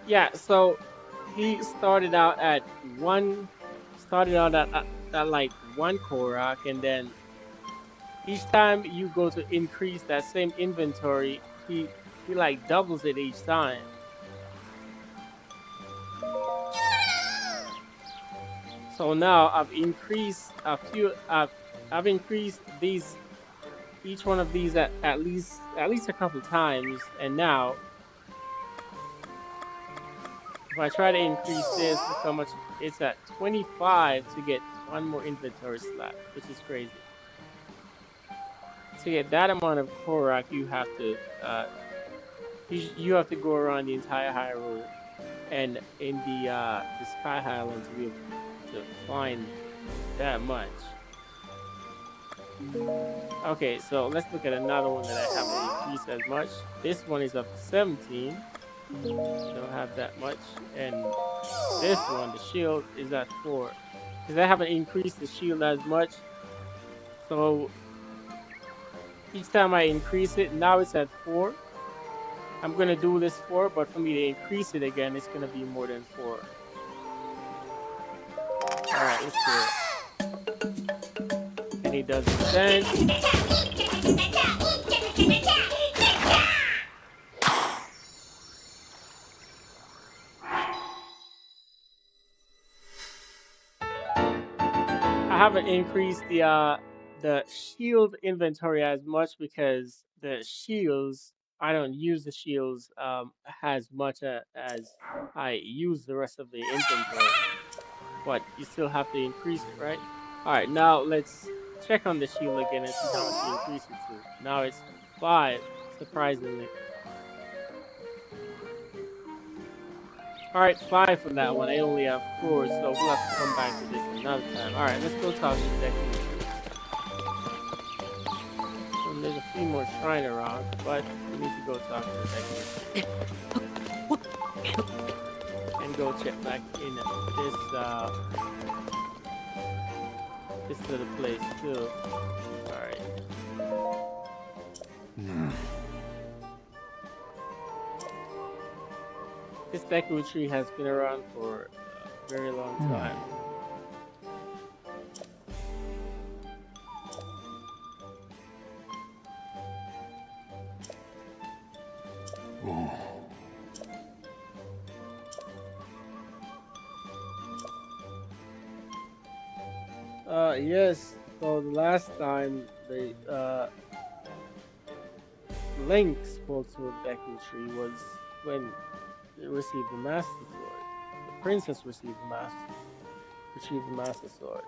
Yeah, so he started out at like 1 Korok, and then each time you go to increase that same inventory, he like doubles it each time. So now I've increased I've increased each one of these at least a couple times, and now if I try to increase this, look how much it's at 25 to get 1 more inventory slot, which is crazy. To get that amount of Korok, you have to go around the entire Hyrule and in the Sky Highland to be able to find that much. Okay, so let's look at another one that I haven't increased as much. This one is up to 17. Don't have that much. And this one, the shield, is at 4. Because I haven't increased the shield as much. So each time I increase it, now it's at 4. I'm gonna do this 4, but for me to increase it again, it's gonna be more than 4. Alright, let's do it. And he does the dance. haven't increased the shield inventory as much because the shields I don't use the shields as much as I use the rest of the inventory. But you still have to increase it, right? All right, now let's check on the shield again and see how much you increase it to. Now it's 5, surprisingly. All right, 5 for that one. I only have 4, so we'll have to come back to this another time. All right, let's go talk to Deku Tree. There's a few more shrine around, but we need to go talk to the Deku Tree and go check back in this little place too. All right. This Deku Tree has been around for a very long time. Yes. So the last time Link spoke to the Deku Tree was when they received the Master Sword. The princess retrieved the Master Sword.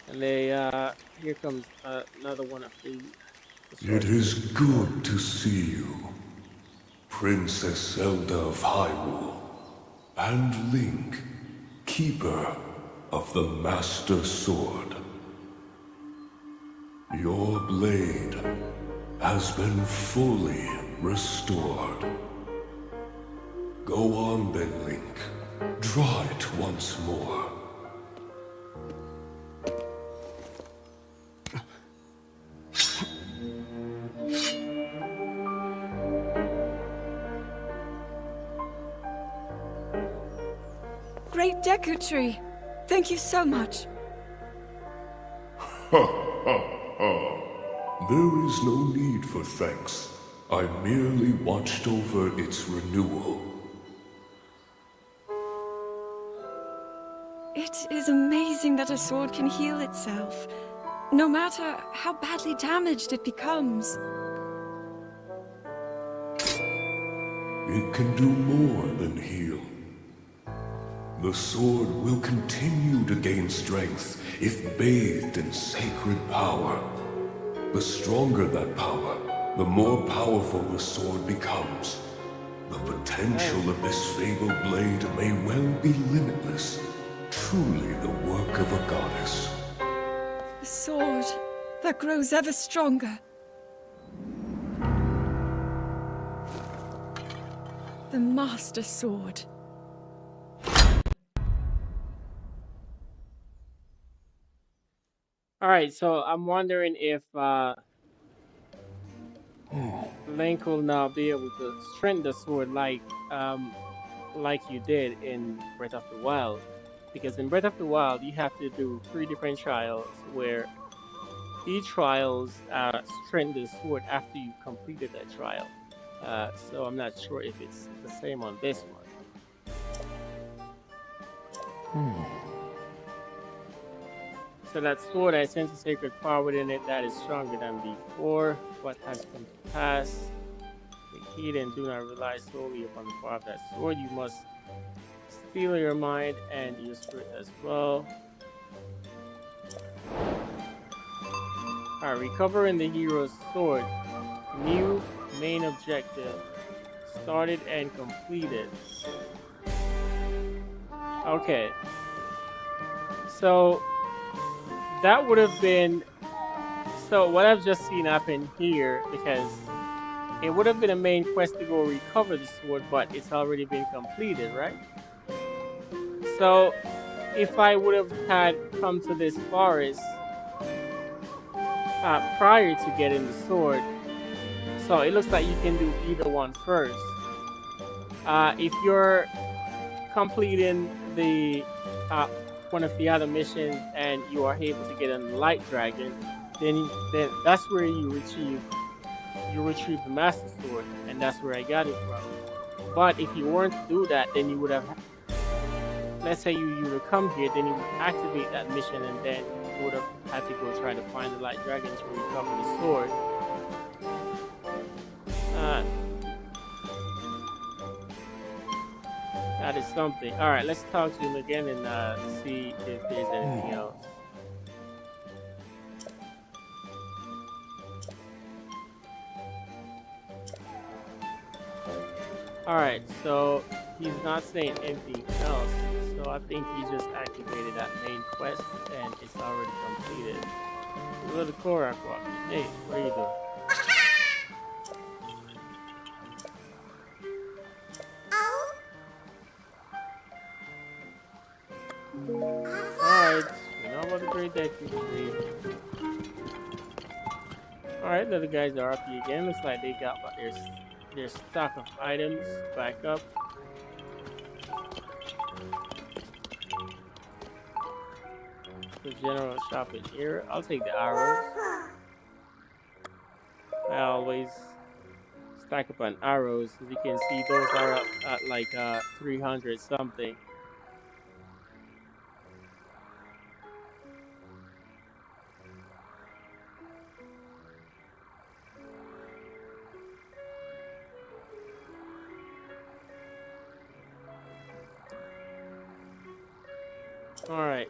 And they here comes another one of the It is good to see you, Princess Zelda of Hyrule, and Link, Keeper of the Master Sword. Your blade has been fully restored. Go on then, Link. Draw it once more. Great Deku Tree! Thank you so much. There is no need for thanks. I merely watched over its renewal. It is amazing that a sword can heal itself, no matter how badly damaged it becomes. It can do more than heal. The sword will continue to gain strength if bathed in sacred power. The stronger that power, the more powerful the sword becomes. The potential of this fabled blade may well be limitless. Truly the work of a goddess. A sword that grows ever stronger. The Master Sword. All right, so I'm wondering if Link will now be able to strengthen the sword like you did in Breath of the Wild, because in Breath of the Wild you have to do 3 different trials where each trials strengthen the sword after you completed that trial. So I'm not sure if it's the same on this one. So that sword has sense of sacred power within it that is stronger than before. What has come to pass? Take heed and do not rely solely upon the power of that sword. You must steel your mind and your spirit as well. Alright, recovering the hero's sword. New main objective. Started and completed. Okay. So that would have been, so what I've just seen happen here, because it would have been a main quest to go recover the sword, but it's already been completed, right? So if I would have had come to this forest prior to getting the sword, so it looks like you can do either one first. If you're completing the one of the other missions and you are able to get a light dragon, then that's where you retrieve the Master Sword, and that's where I got it from. But if you weren't to do that, then you would have let's say you would come here, then you would activate that mission, and then you would have had to go try to find the light dragon to recover the sword. Uh, that is something. All right, let's talk to him again and see if there's anything else. All right, so he's not saying anything else. So I think he just activated that main quest and it's already completed. Little Korak walking. Hey, what are you doing? Alright, we know about the great deku tree. Alright, the other guys are up here again. Looks like they got their stock of items back up. The general shopping area. I'll take the arrows. I always stack up on arrows. As you can see, those are up at like 300 something. Alright.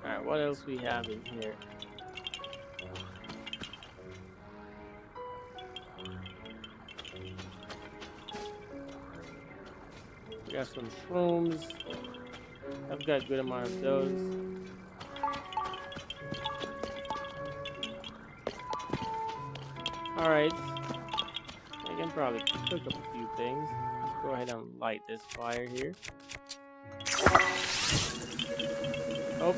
Alright, what else we have in here? We got some shrooms. I've got a good amount of those. Alright. I can probably cook up a few things. Let's go ahead and light this fire here. Oh,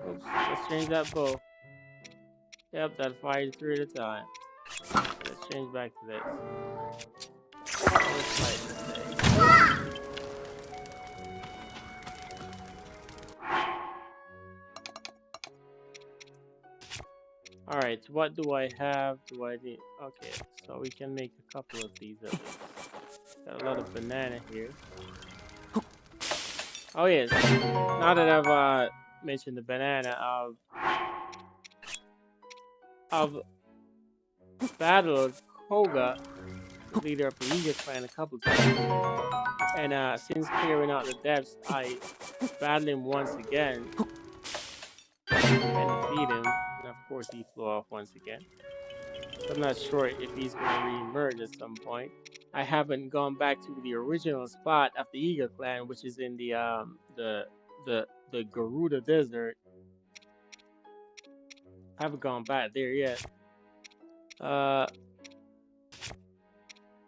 oops, let's change that bow. Yep, that fired 3 at a time. Let's change back to this. Let's light this thing. Alright, what do I have? Do I need? Okay, so we can make a couple of these at least. Got a lot of banana here. Oh yes, now that I've mentioned the banana, I've battled Koga, the leader of the Eager clan, a couple times. And since clearing out the depths, I battled him once again and defeat him. And of course, he flew off once again. So I'm not sure if he's gonna re-emerge at some point. I haven't gone back to the original spot of the Eagle clan, which is in the Garuda Desert. I haven't gone back there yet. Yeah,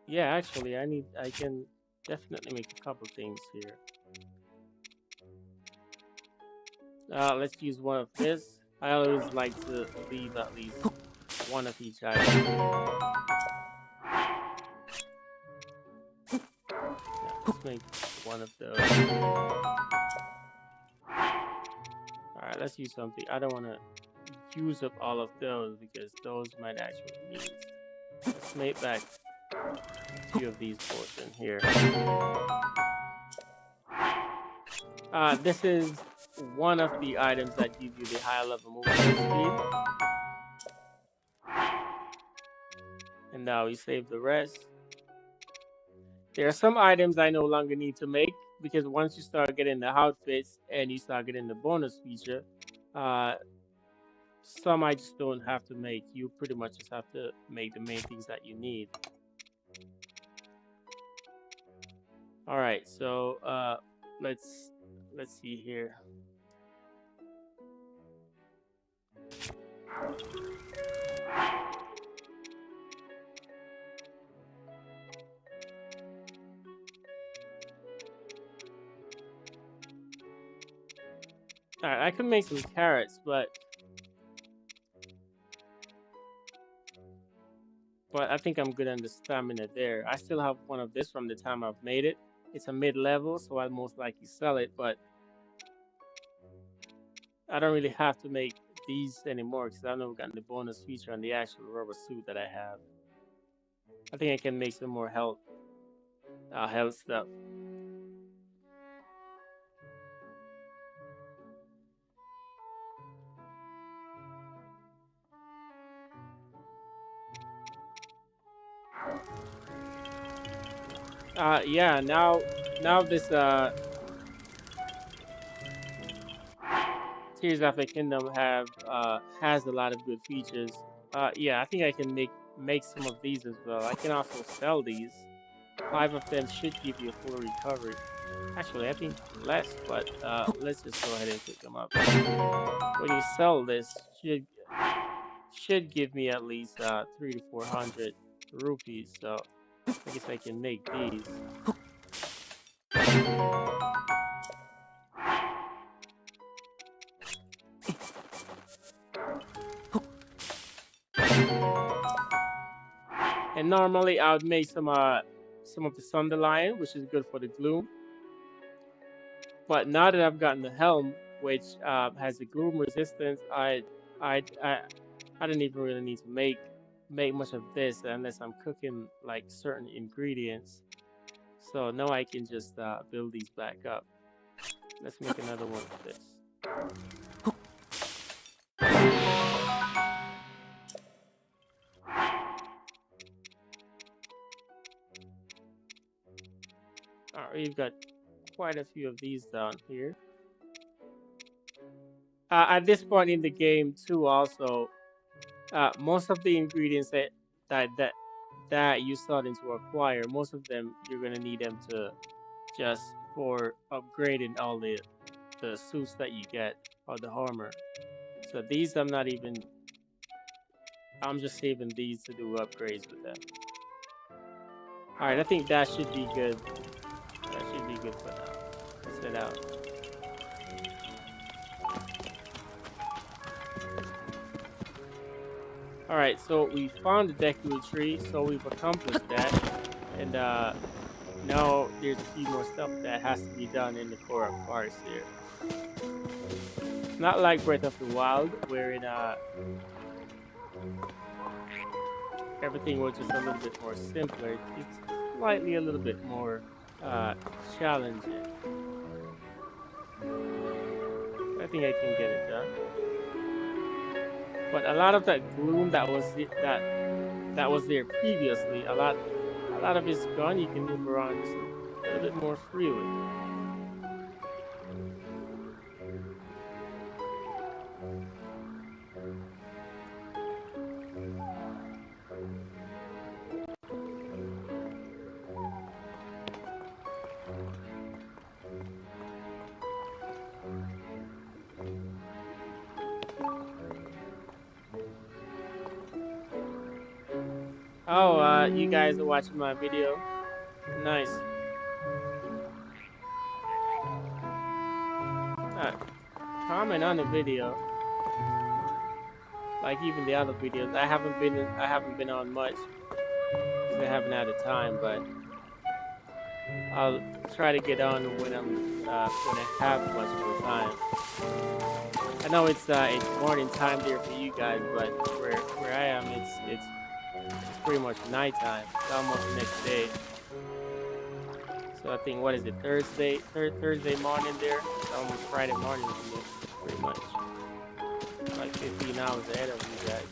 actually, I can definitely make a couple things here. Let's use one of this. I always like to leave at least one of each item. Yeah, let's make one of those. Alright, let's use something. I don't want to use up all of those because those might actually need. Let's make back a few of these portions here. This is one of the items that give you the higher level movement speed. And now we save the rest. There are some items I no longer need to make because once you start getting the outfits and you start getting the bonus feature, some I just don't have to make. You pretty much just have to make the main things that you need. All right, so let's see here. All right, I can make some carrots, but I think I'm good on the stamina there. I still have one of this from the time I've made it. It's a mid-level, so I'll most likely sell it, but I don't really have to make these anymore because I know I've gotten the bonus feature on the actual rubber suit that I have. I think I can make some more health stuff. Yeah, now this Tears of the Kingdom has a lot of good features. Yeah, I think I can make some of these as well. I can also sell these. 5 of them should give you a full recovery. Actually, I think less, but let's just go ahead and pick them up. When you sell this, should give me at least 3 to 400 rupees. So I guess I can make these. And normally I would make some of the Sunderlion, which is good for the gloom. But now that I've gotten the helm, which has the gloom resistance, I I I don't even really need to make much of this unless I'm cooking like certain ingredients. So now I can just build these back up. Let's make another one of this. Alright, we've got quite a few of these down here. At this point in the game too, also, most of the ingredients that that that you're starting to acquire, most of them you're gonna need them to just for upgrading all the suits that you get or the armor. So these I'm just saving these to do upgrades with them. Alright, I think that should be good. That should be good for now. Let's head out. Alright, so we found the Deku tree, so we've accomplished that. And now there's a few more stuff that has to be done in the Korok Forest here. It's not like Breath of the Wild, wherein everything was just a little bit more simpler. It's slightly a little bit more challenging. I think I can get it done. But a lot of that gloom that was there previously, a lot of it's gone. You can move around just a little bit more freely. Oh, you guys are watching my video. Nice. Comment on the video. Like even the other videos. I haven't been on much because I haven't had the time, but I'll try to get on when when I have much more time. I know it's morning time there for you guys, but where I am, it's pretty much nighttime. It's almost the next day. So I think, what is it, Thursday morning there? It's almost Friday morning for me, pretty much. Like 15 hours ahead of you guys.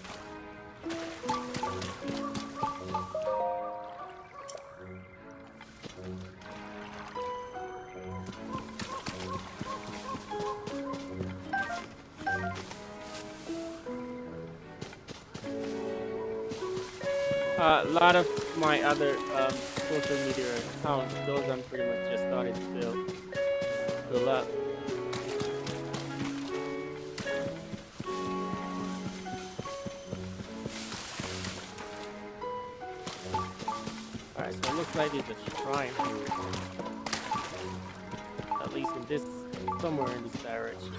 A lot of my other social media accounts, those I'm pretty much just starting to fill up. Alright, so it looks like there's a shrine here. At least in this, somewhere in this direction.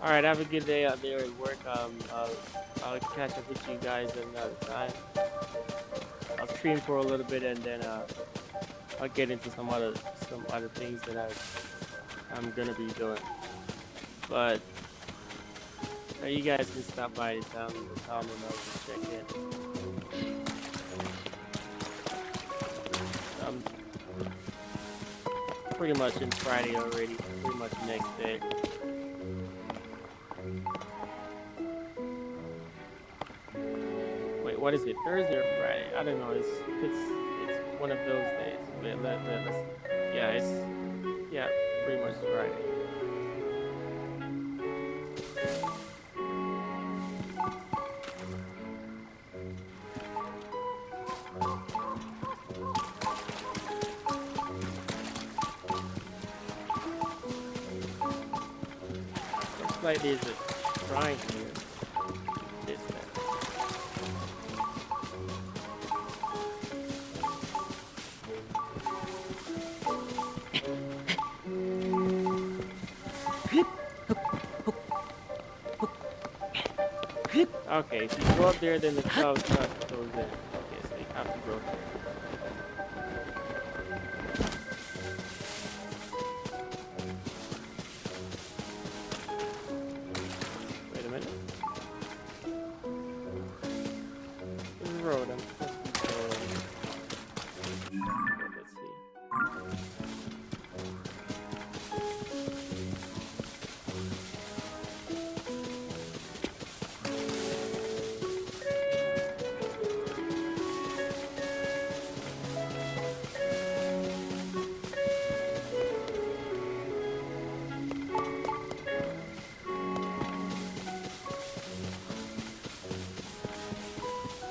All right, have a good day out there at work. I'll catch up with you guys another time. I'll stream for a little bit and then I'll get into some other things that I'm gonna be doing. But you guys can stop by the town and I'll just check in. I'm pretty much in Friday already. Pretty much next day. Wait, what is it? Thursday or Friday? I don't know. It's one of those days. Let's see. Yeah, pretty much Friday. Looks like there's a shrine here. Distance. Okay, if you go up there, then the cloud stuff goes in. Okay, so you have to go there. Wait a minute. This is the road. I'm supposed to be going. Let's see.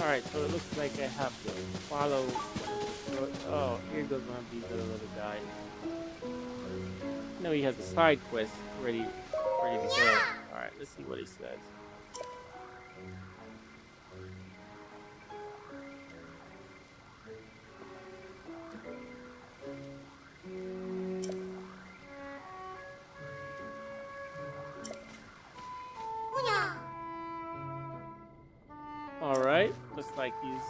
Alright, so it looks like I have to follow one of the... Oh, here goes one of these little guys. No, he has a side quest ready to go. Alright, let's see what he says. Alright, looks like he's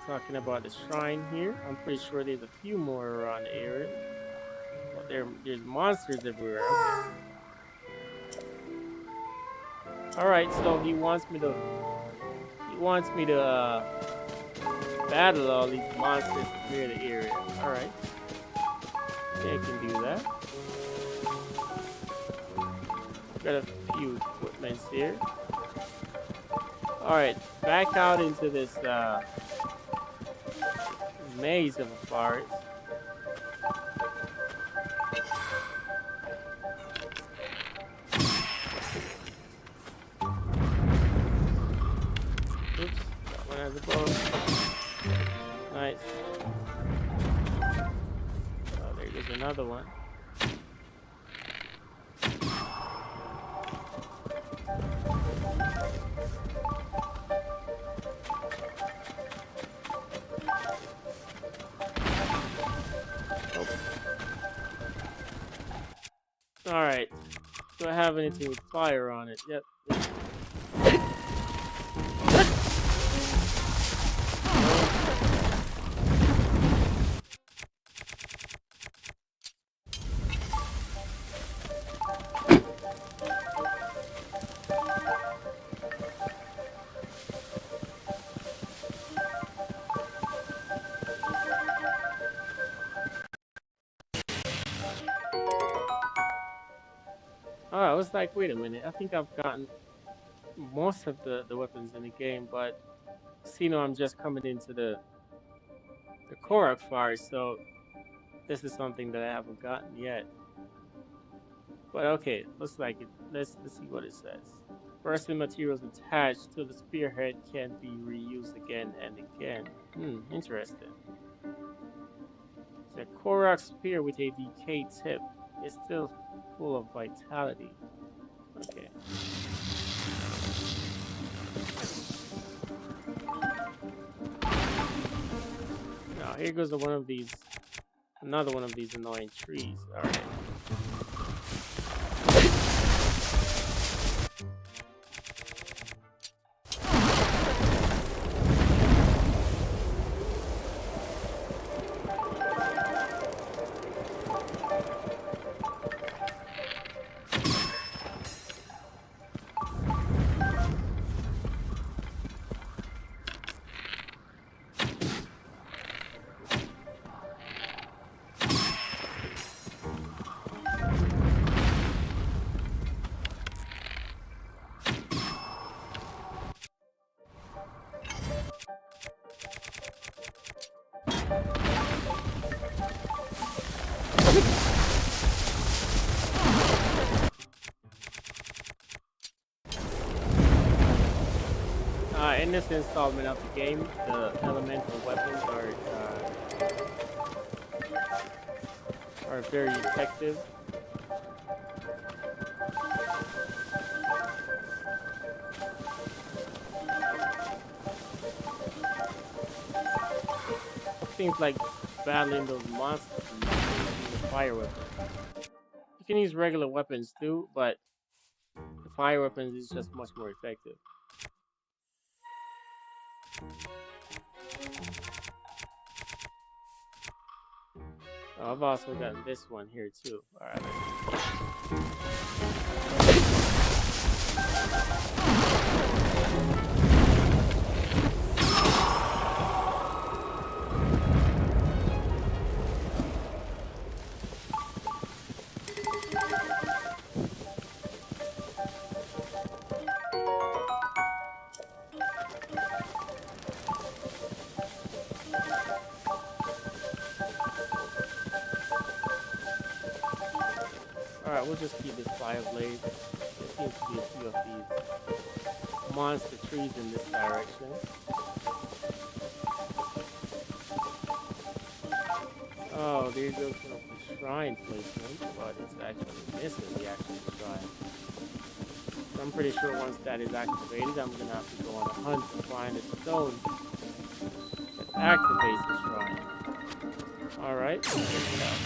talking about the shrine here. I'm pretty sure there's a few more around the area. But there's monsters everywhere. Okay. Alright, so he wants me to battle all these monsters to clear the area. Alright. Okay, I can do that. Got a few equipments here. Alright, back out into this maze of a forest. Oops, that one has a bow. Nice. Oh, there goes another one. Alright. Do I have anything with fire on it? Yep. Oh, I was like, wait a minute. I think I've gotten most of the weapons in the game, but see, no, I'm just coming into the Korok forest, so this is something that I haven't gotten yet. But okay, looks like it. Let's see what it says. Firstly, materials attached to the spearhead can be reused again and again. Interesting. It's a Korok spear with a decayed tip. It's still full of vitality. Okay. Now here goes another one of these annoying trees. All right. In this installment of the game, the elemental weapons are very effective. Things like battling those monsters and using the fire weapons. You can use regular weapons too, but the fire weapons is just much more effective. Oh, I've also gotten this one here too. Alright, Alright, we'll just keep this fire blade. There seems to be a few of these monster trees in this direction. Oh, there goes one of the shrine placement, but it's actually missing the actual shrine. So I'm pretty sure once that is activated, I'm gonna have to go on a hunt to find a stone that activates the shrine. Alright, check it out.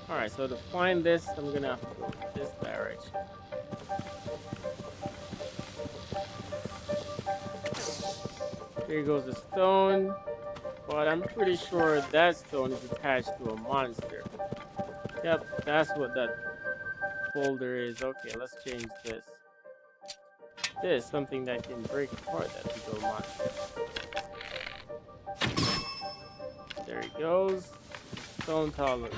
Alright, so to find this, I'm gonna have to go this direction. There goes the stone, but I'm pretty sure that stone is attached to a monster. Yep, that's what that folder is. Okay, let's change this. This is something that can break apart that big old monster. There he goes. Stone tallers.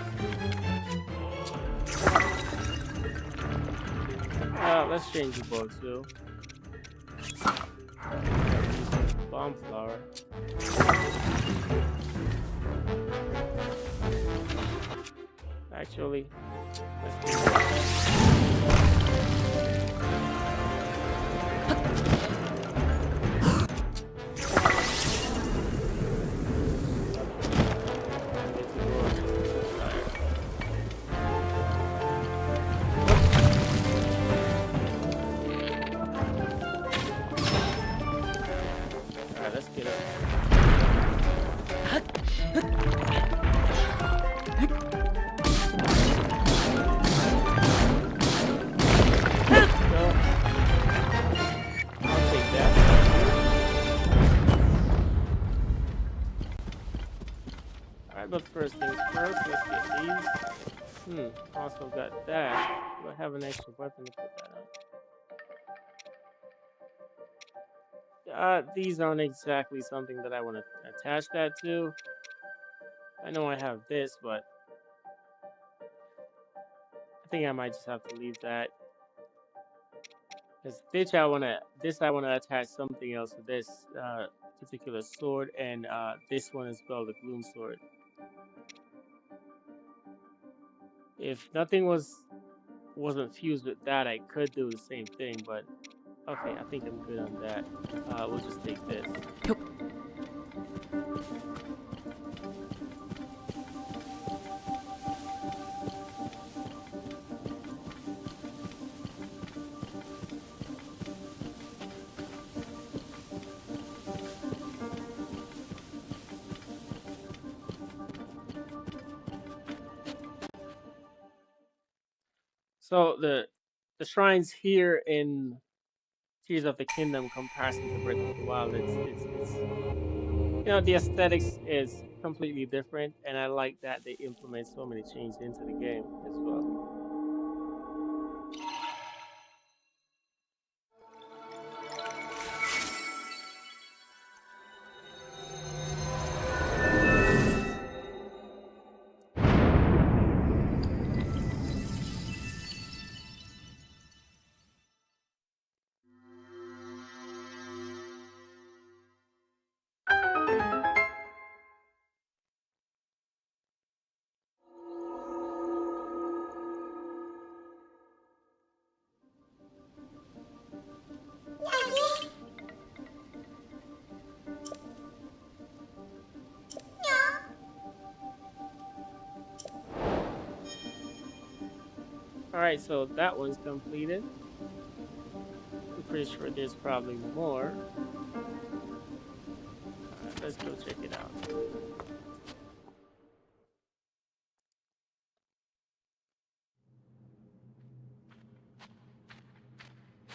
Let's change the bow too. Bomb flower. Actually, let's do that. But first things first, let's get these. Also got that. Do I have an extra weapon to put that on? These aren't exactly something that I want to attach that to. I know I have this, but I think I might just have to leave that. Because this I wanna attach something else to this particular sword, and this one as well, the gloom sword. If nothing wasn't fused with that, I could do the same thing, but okay, I think I'm good on that. We'll just take this. So the shrines here in Tears of the Kingdom comparison to Breath of the Wild, it's you know, the aesthetics is completely different, and I like that they implement so many changes into the game as well. Alright, so that one's completed. I'm pretty sure there's probably more. Alright, let's go check it out.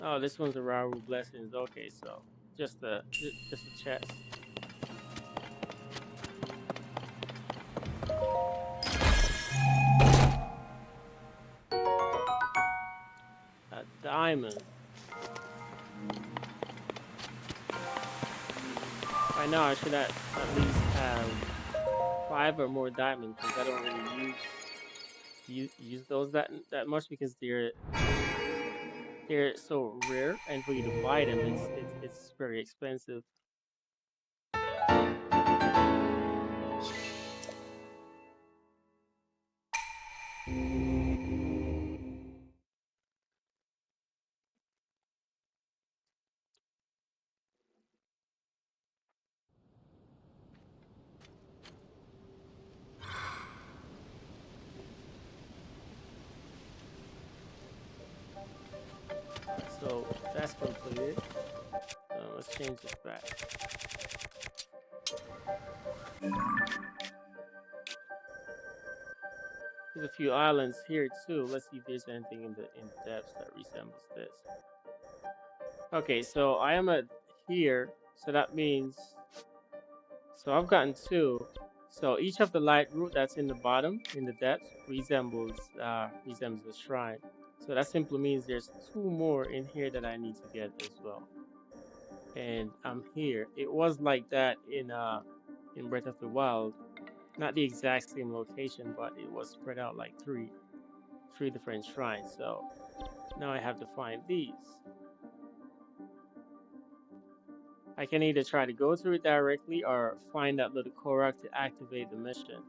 Oh, this one's a Raru Blessings. Okay, so just a chest. A diamond. By now I should at least have 5 or more diamonds because I don't really use those that much because they're so rare, and for you to buy them it's very expensive. Alright, so that's completed. Let's change this back. There's a few islands here too. Let's see if there's anything in the depths that resembles this. Okay, so I am at here, so that means I've gotten 2. So each of the light root that's in the bottom in the depths resembles a shrine. So that simply means there's 2 more in here that I need to get as well. And I'm here. It was like that in Breath of the Wild. Not the exact same location, but it was spread out like three different shrines. So now I have to find these. I can either try to go through it directly or find that little Korok to activate the mission.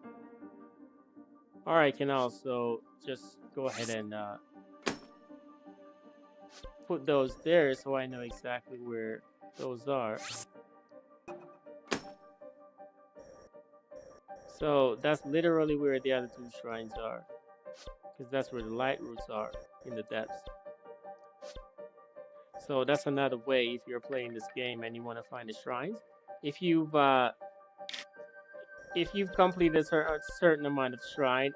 Or I can also just go ahead and put those there so I know exactly where those are. So that's literally where the other 2 shrines are, because that's where the light roots are in the depths. So that's another way if you're playing this game and you want to find the shrines. If you've completed a certain amount of shrine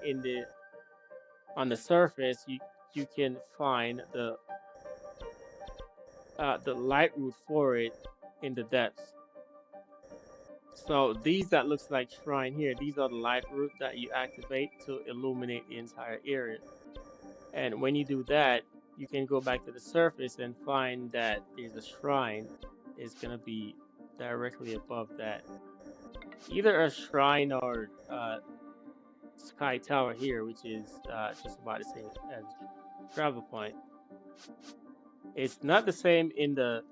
on the surface, you can find the light root for it in the depths. So these that looks like shrine here, these are the light root that you activate to illuminate the entire area. And when you do that, you can go back to the surface and find that there's a shrine. It's gonna be directly above that. Either a shrine or sky tower here, which is just about the same as travel point. It's not the same in the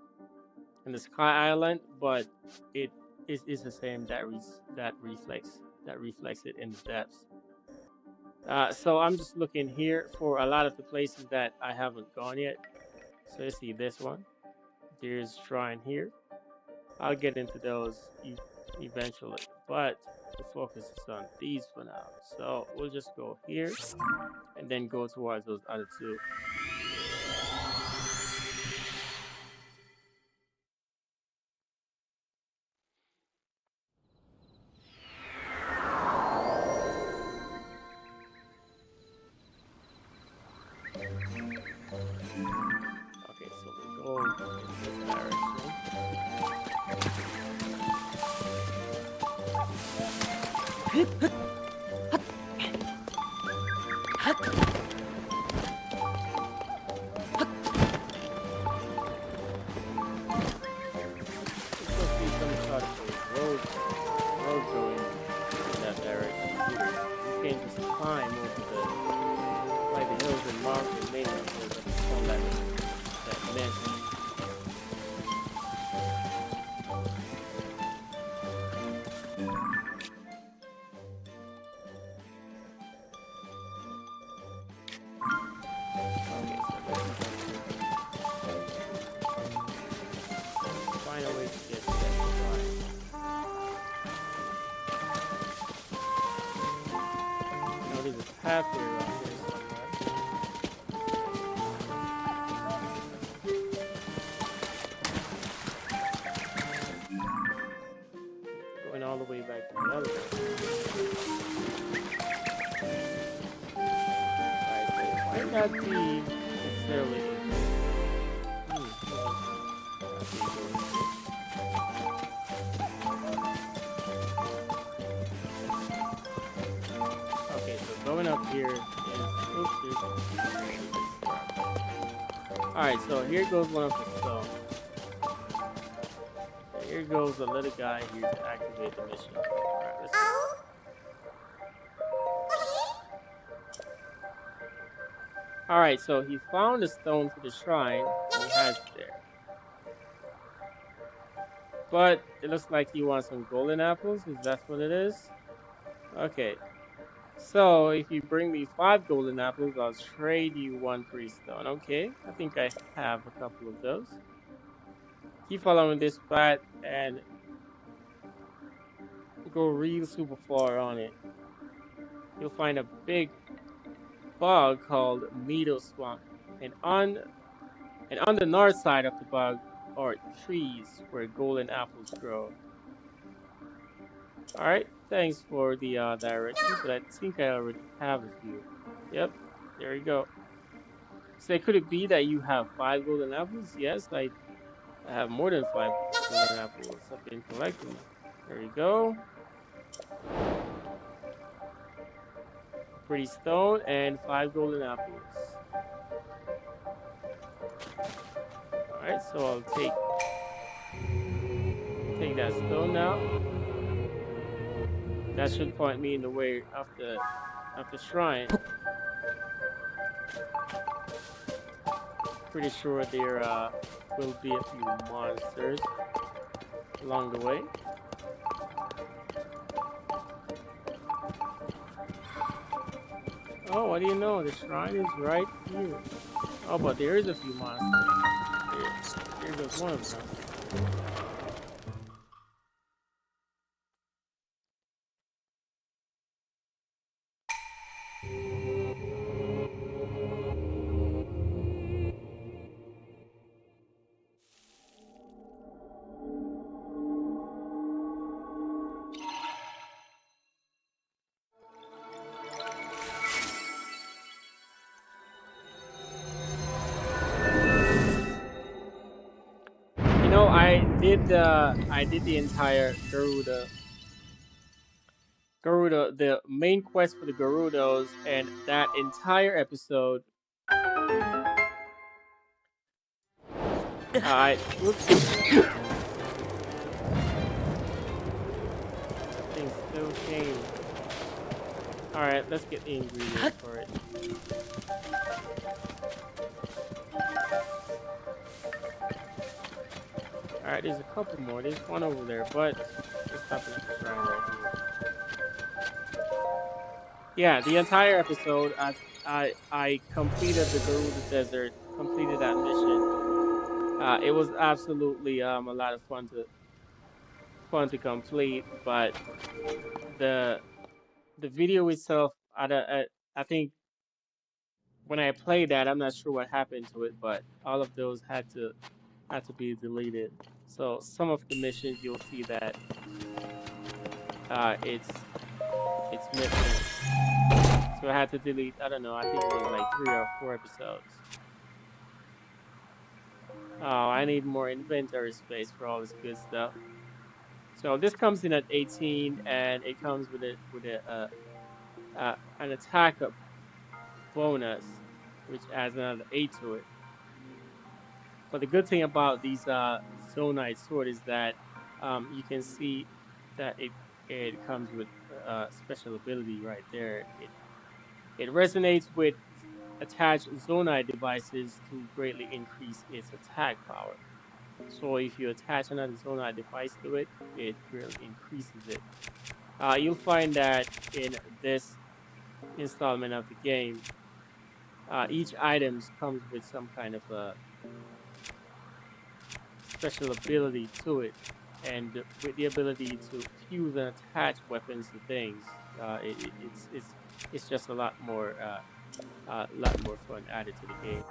sky island, but it is the same that reflects it in the depths. So I'm just looking here for a lot of the places that I haven't gone yet. So you see this one. There's shrine here. I'll get into those eventually, but the focus is on these for now. So we'll just go here and then go towards those other 2. Okay, so we'll go in this direction. There's supposed to be some sort of road going in that direction here. You can't just climb over the hills and mountains, mainly because of all that mess. Okay, so let's find a way to get to that shrine. Now there's a pathway around here somewhere. went all the way back to the elevator. Alright, so it might not be necessarily in here. Hold on. Okay, go in here. Okay, so going up here is, oops, there's rocks. Alright, so here goes one of the stones. And here goes a little guy here to activate the mission. Alright, let's go. Alright, so he found a stone to the shrine and he has it there. But it looks like he wants some golden apples. Is that what it is? Okay. So if you bring me 5 golden apples, I'll trade you 1 free stone. Okay, I think I have a couple of those. Keep following this path and go real super far on it. You'll find a big bog called Meadow Swamp. And on the north side of the bog are trees where golden apples grow. Alright, thanks for the directions, but I think I already have a few. Yep, there you go. So could it be that you have 5 golden apples? Yes, I have more than 5 golden apples. I've been collecting them. There you go. Pretty stone and 5 golden apples. Alright, so I'll take that stone now. That should point me in the way of the shrine. Pretty sure there will be a few monsters along the way. Oh, what do you know? The shrine is right here. Oh, but there is a few monsters. There goes one of them. You know, I did the entire Garuda, the main quest for the Garudos, and that entire episode. Whoops, that thing still came. All right, let's get the ingredients for it. All right, there's a couple more. There's one over there, but let's stop at the shrine right here. Yeah, the entire episode, I completed the Garuda Desert, completed that mission. It was absolutely a lot of fun to complete, but the video itself, I think when I played that, I'm not sure what happened to it, but all of those had to be deleted. So some of the missions you'll see that it's missing. So I had to delete, I don't know, I think it was like 3 or 4 episodes. Oh, I need more inventory space for all this good stuff. So this comes in at 18, and it comes with an attack up bonus, which adds another 8 to it. But the good thing about these Zonite sword is that you can see that it comes with special ability right there. It resonates with attached Zonite devices to greatly increase its attack power. So if you attach another Zonite device to it, it greatly increases it. You'll find that in this installment of the game, each items comes with some kind of a special ability to it, and with the ability to fuse and attach weapons to things, it's just a lot more fun added to the game.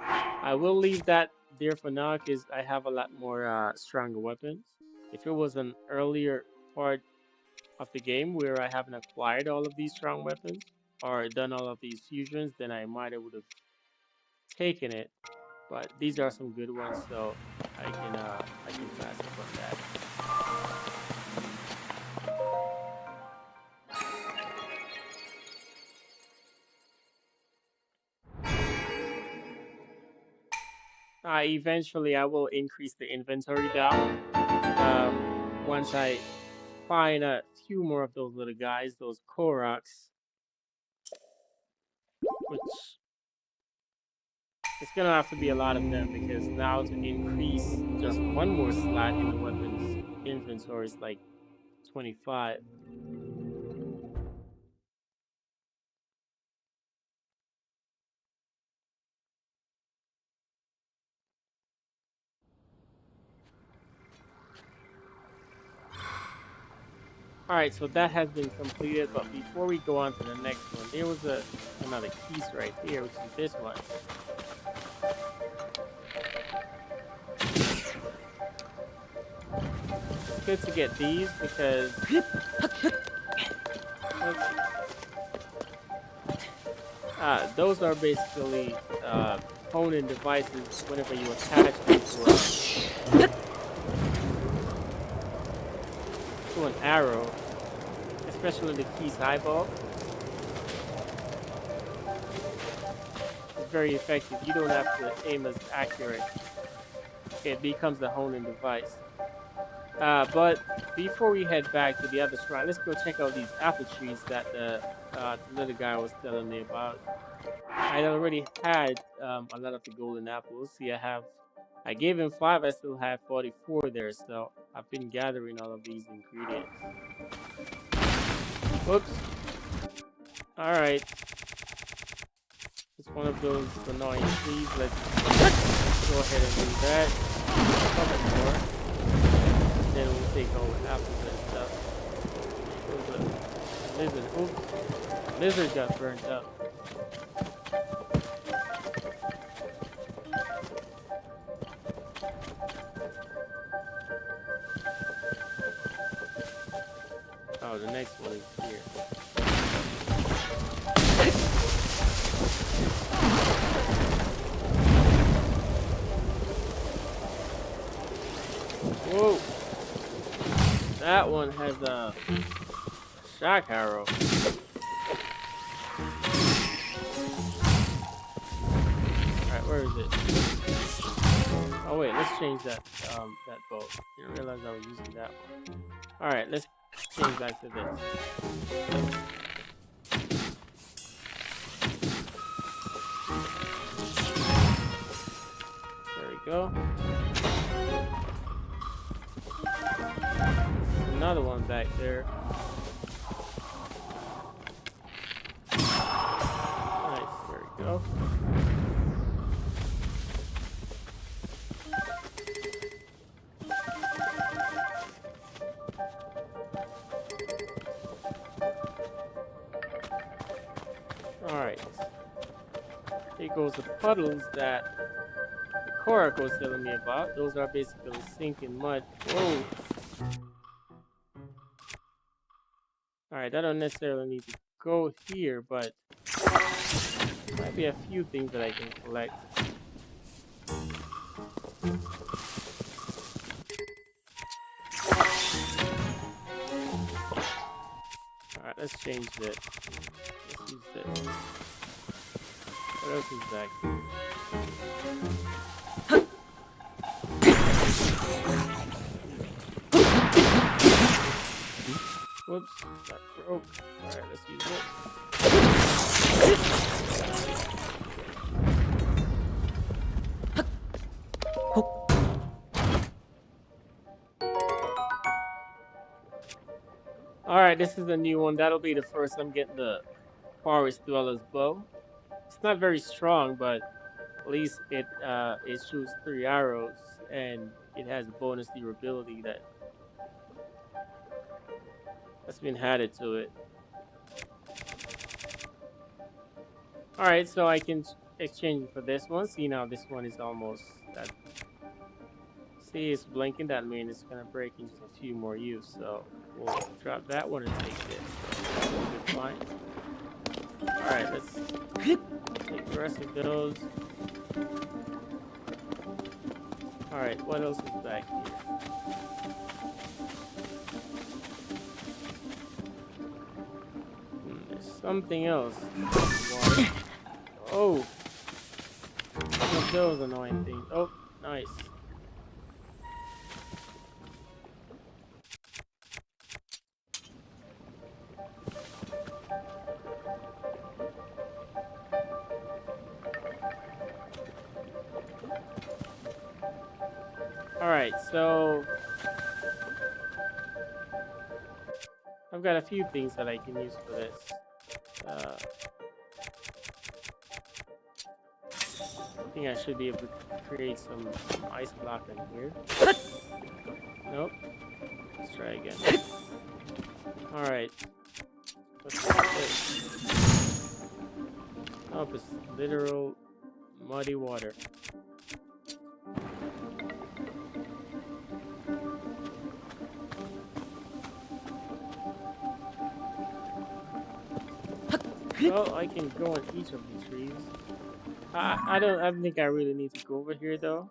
I will leave that there for now because I have a lot more stronger weapons. If it was an earlier part of the game where I haven't acquired all of these strong weapons or done all of these fusions, then I might have would have taken it. But these are some good ones, so I can pass up on that. Eventually I will increase the inventory down. Once I find a few more of those little guys, those Koroks, which it's gonna have to be a lot of them because now to increase just one more slot in the weapons inventory is like 25. All right, so that has been completed, but before we go on to the next one, there was another piece right here, which is this one. It's good to get these because oops, those are basically honing devices whenever you attach them to an arrow, especially the key's eyeball. It's very effective. You don't have to aim as accurate. It becomes a honing device. But before we head back to the other shrine, let's go check out these apple trees that the little guy was telling me about. I already had a lot of the golden apples. See, I gave him 5. I still have 44 there, so I've been gathering all of these ingredients. Whoops. All right. It's one of those annoying trees. Let's go ahead and do that. A couple more. Then we'll take all the apples and stuff. There was a lizard. Oops. A lizard got burnt up. Oh, the next one is here. Whoa! That one has a shock arrow. Alright, where is it? Oh wait, let's change that that bow. Didn't realize I was using that one. Alright, let's change back to this. There we go. Another one back there. Nice, there we go. Alright. Here goes the puddles that the Korok was telling me about. Those are basically sinking mud. Whoa! Alright, I don't necessarily need to go here, but might be a few things that I can collect. Alright, let's change this. Let's use this. What else is back here? Whoops, that broke. Alright, let's use it. Alright, this is a new one. That'll be the first I'm getting the Forest Dweller's Bow. It's not very strong, but at least it shoots 3 arrows and it has a bonus durability that's been added to it. Alright, so I can exchange it for this one. See, now this one is almost at See, it's blinking. That means it's gonna break in just a few more use. So we'll drop that one and take this. So that should be fine. All right, let's take the rest of those. All right, what else is back here? There's something else in the water. Oh, one of those annoying things. Oh, nice. All right, so I've got a few things that I can use for this. I think I should be able to create some ice block in here. Nope. Let's try again. All right. What's this? Nope, it's literal muddy water. Well, I can go on each of the trees. I don't think I really need to go over here though.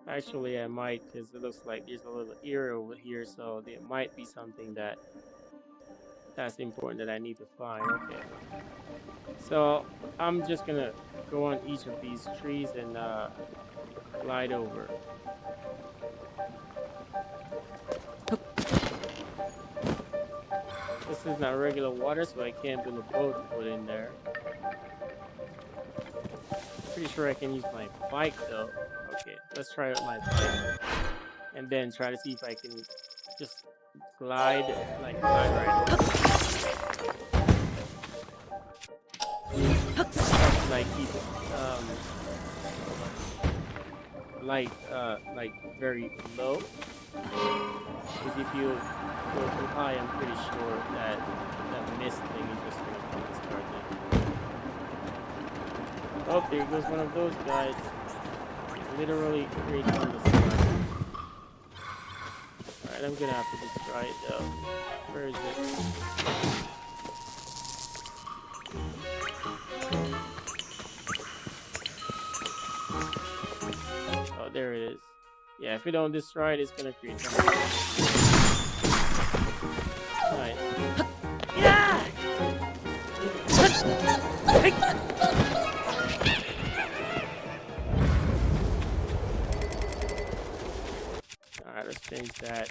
Actually, I might, because it looks like there's a little area over here, so there might be something that's important that I need to find. Okay. So I'm just gonna go on each of these trees and glide over. This is not regular water, so I can't build a boat to put in there. Pretty sure I can use my bike though. Okay, let's try out my bike. And then try to see if I can just glide right over. Like keep like very low. Because if you go too high, I'm pretty sure that that mist thing is just gonna come and start it. Oh, there goes one of those guys. Literally right on the side. Alright, I'm gonna have to destroy it though. Where is it? Oh, there it is. Yeah, if we don't destroy it, it's gonna create something. Nice. Alright, let's change that.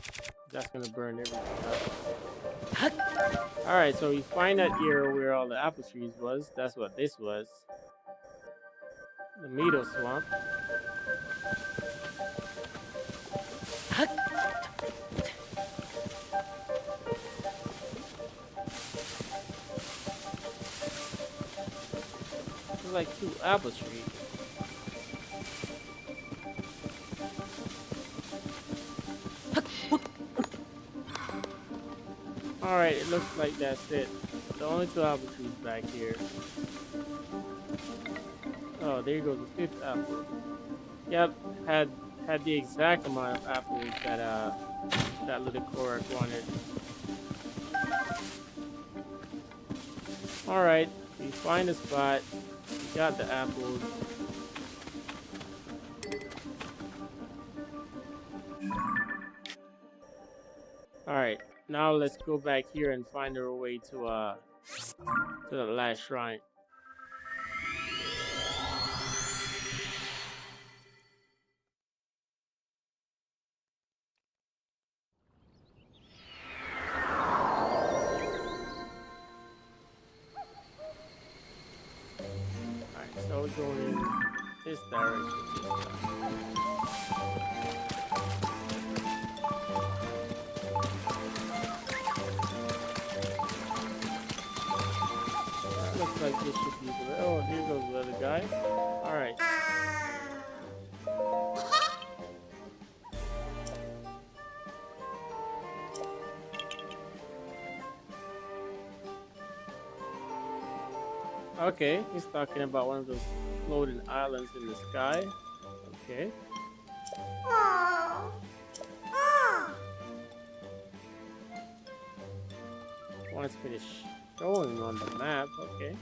That's gonna burn everything up. Alright, so we find that area where all the apple trees was. That's what this was. The meadow swamp. There's like 2 apple trees. Alright, it looks like that's it. The only 2 apple trees back here. Oh, there goes the 5th apple. Yep, had the exact amount of apples that that little Korak wanted. Alright, we find a spot. We got the apples. Alright, now let's go back here and find our way to the last shrine. Alright, so we're going in this direction this time. Looks like this should be the... Oh, here goes the other guy. Alright. Okay, he's talking about one of those floating islands in the sky. Okay. wants me to show him on the map. Okay.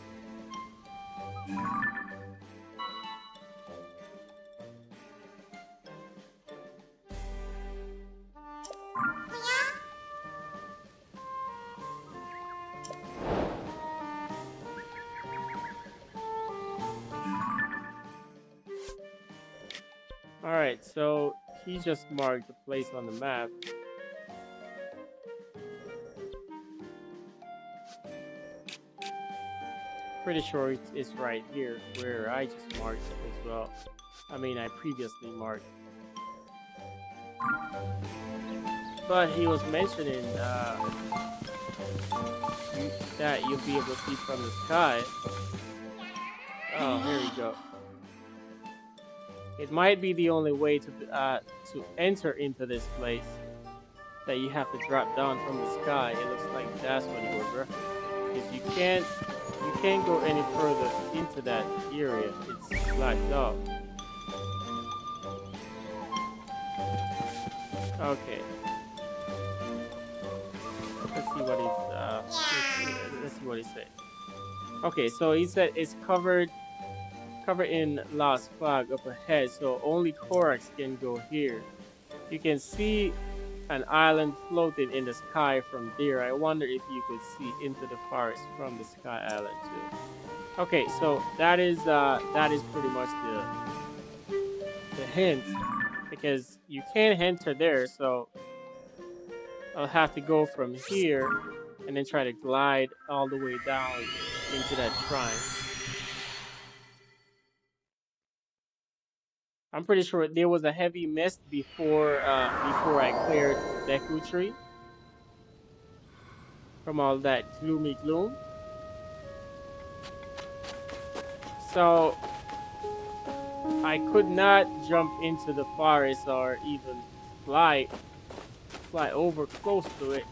Alright, so he just marked the place on the map. Pretty sure it's right here where I just marked as well. I mean, I previously marked. But he was mentioning that you'll be able to see from the sky. Oh, here we go. It might be the only way to enter into this place, that you have to drop down from the sky. It looks like that's what he was referencing. Because you can't go any further into that area. It's blocked off. Okay. Let's see what he's saying. Okay, so he said it's covered in lost fog up ahead, so only Korax can go here. You can see an island floating in the sky from there. I wonder if you could see into the forest from the sky island too. Okay, so that is pretty much the hint, because you can't enter there, so I'll have to go from here and then try to glide all the way down into that shrine. I'm pretty sure there was a heavy mist before I cleared Deku Tree from all that gloomy gloom. So I could not jump into the forest or even fly over close to it.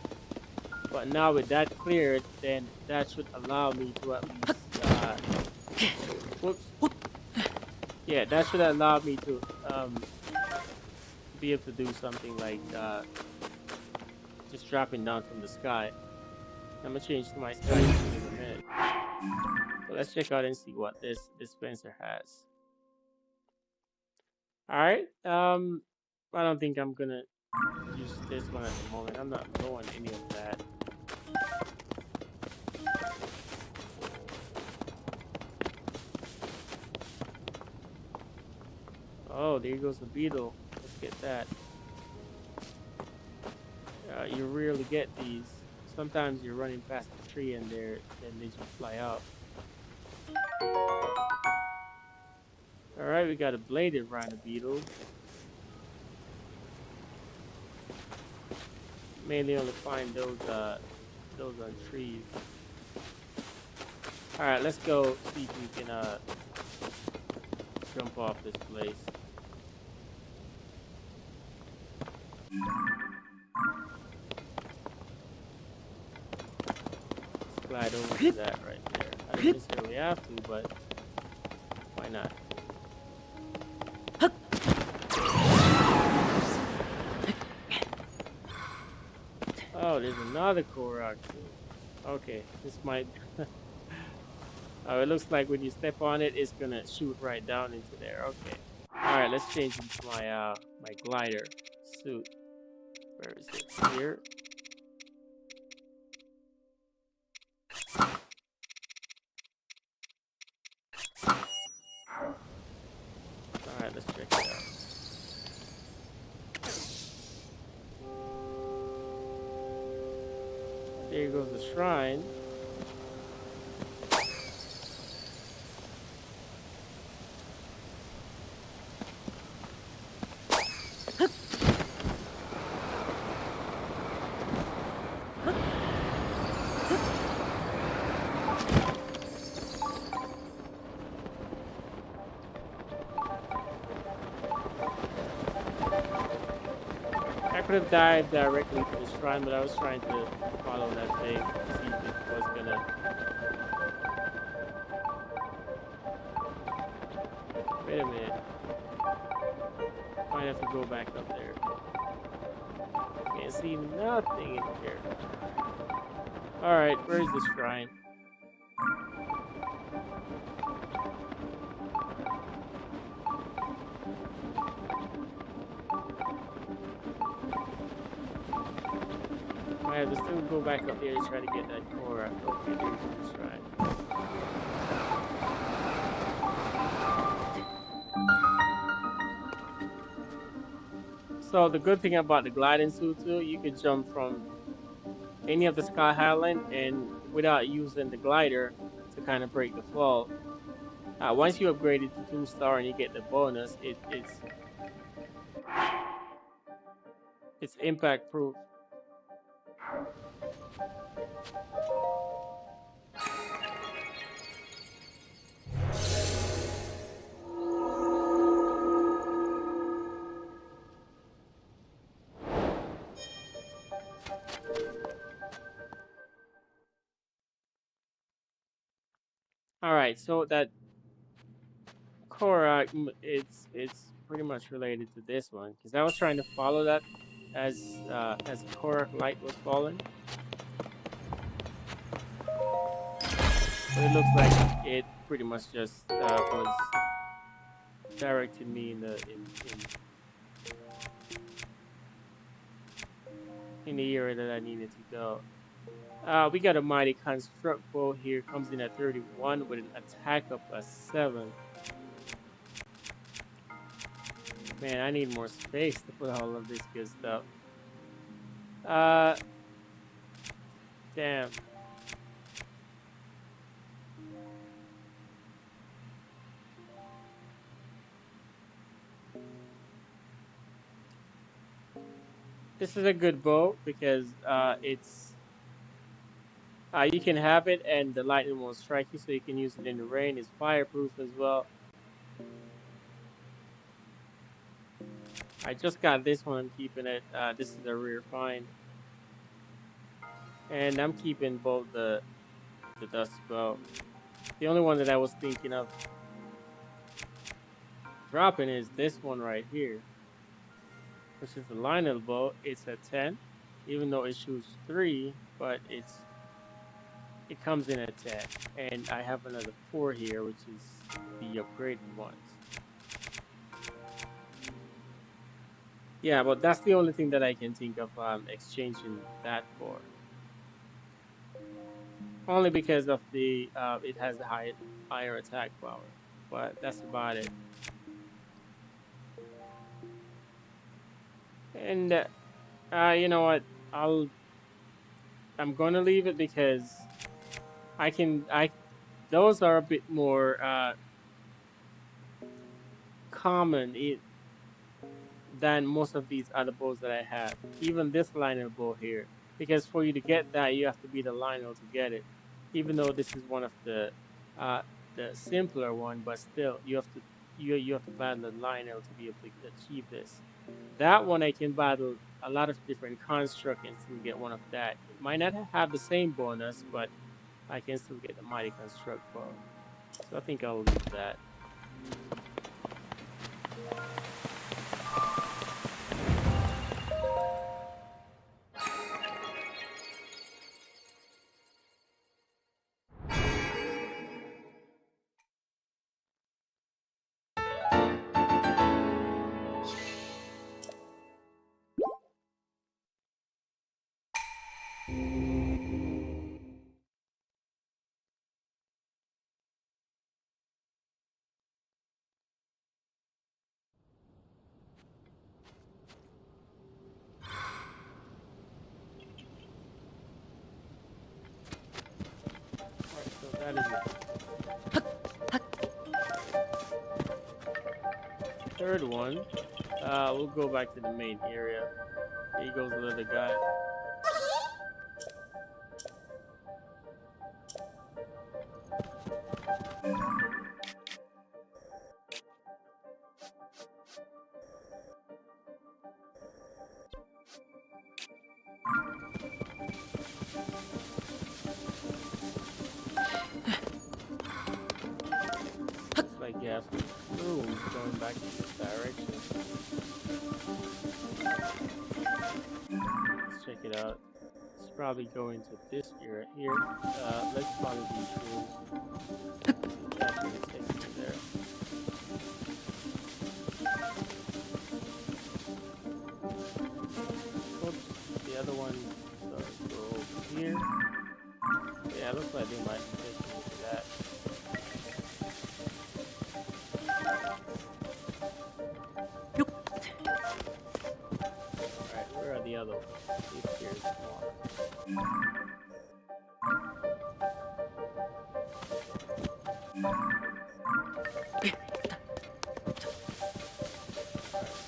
But now with that cleared, then that should allow me to at least whoops. Yeah, that should allow me to be able to do something like just dropping down from the sky. I'm gonna change to my sky in a minute. So let's check out and see what this dispenser has. Alright, I don't think I'm gonna use this one at the moment. I'm not going any of that. Oh, there goes the beetle. Let's get that. You rarely get these. Sometimes you're running past the tree and then they just fly out. Alright, we got a bladed rhino beetle. Mainly only find those on trees. Alright, let's go see if we can jump off this place. Let's glide over to that right there. I don't necessarily have to, but why not? Oh, there's another Korok too. Okay, this might. Oh, it looks like when you step on it, it's gonna shoot right down into there. Okay. All right, let's change into my my glider suit. Where is it? Here. All right, let's check it out. There goes the shrine. I could have dived directly to the shrine, but I was trying to follow that thing to see if it was gonna. Wait a minute. Might have to go back up there. Can't see nothing in here. Alright, where is the shrine? I have to still go back up there to try to get that Korok. Okay, there's the shrine. So the good thing about the gliding suit too, you could jump from any of the Sky Highland and without using the glider to kind of break the fall. Once you upgrade it to 2-star and you get the bonus, it's impact proof. All right, so that Korok, it's pretty much related to this one because I was trying to follow that as the Korok light was falling, but it looks like it pretty much just was directing me in the area that I needed to go. We got a mighty construct bow here, comes in at 31 with an attack of a 7. Man, I need more space to put all of this good stuff. Damn. This is a good bow because you can have it and the lightning won't strike you, so you can use it in the rain. It's fireproof as well. I just got this one. I'm keeping it. This is a rare find, and I'm keeping both the dusty bow. The only one that I was thinking of dropping is this one right here, which is the Lionel bow. It's a 10, even though it shoots 3, but it comes in at 10, and I have another 4 here, which is the upgraded ones. Yeah, but that's the only thing that I can think of exchanging that for. Only because of the it has a higher attack power, but that's about it. And you know what? I'm gonna leave it because those are a bit more common than most of these other bows that I have. Even this Lionel bow here, because for you to get that, you have to be the Lionel to get it. Even though this is one of uh the simpler one, but still you have to battle the Lionel to be able to achieve this. That one I can battle a lot of different construct and still get one of that. It might not have the same bonus, but I can still get the mighty construct bow. So I think I'll leave that. All right, so that is it. Third one, we'll go back to the main area. Here goes the other guy. Looks like you have some rooms going back in this direction. Let's check it out. It's probably go into this area here. Let's follow these rules. That's gonna take me there. Oops, the other ones go over here. Yeah, it looks like they might be taking me to that. Alright, where are the other ones? See if here's more.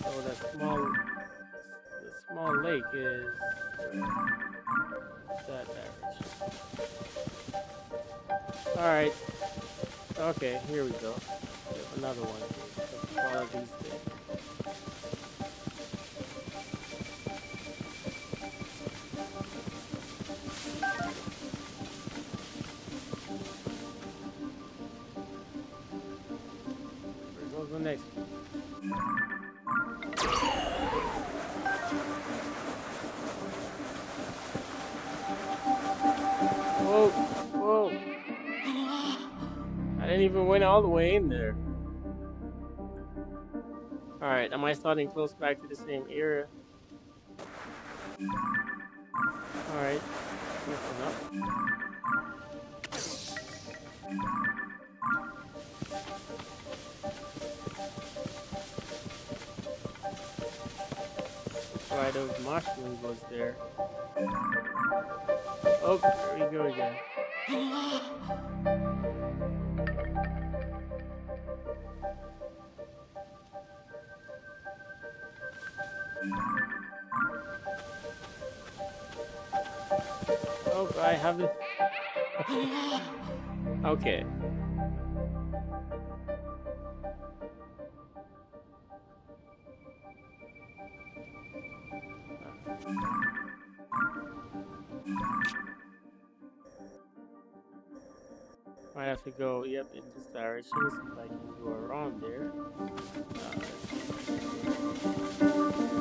Alright, so the small lake is where? That direction. Alright, okay, here we go. We have another one here. Just have to follow these things. Where goes the next one? Whoa, whoa. I didn't even went all the way in there. Alright, am I starting close back to the same area? Alright, listen up. That's why those mushrooms was there. Oh, there we go again. Oh, I have it. Okay. Might have to go, yep, in this direction. See if I can go around there. Let's see.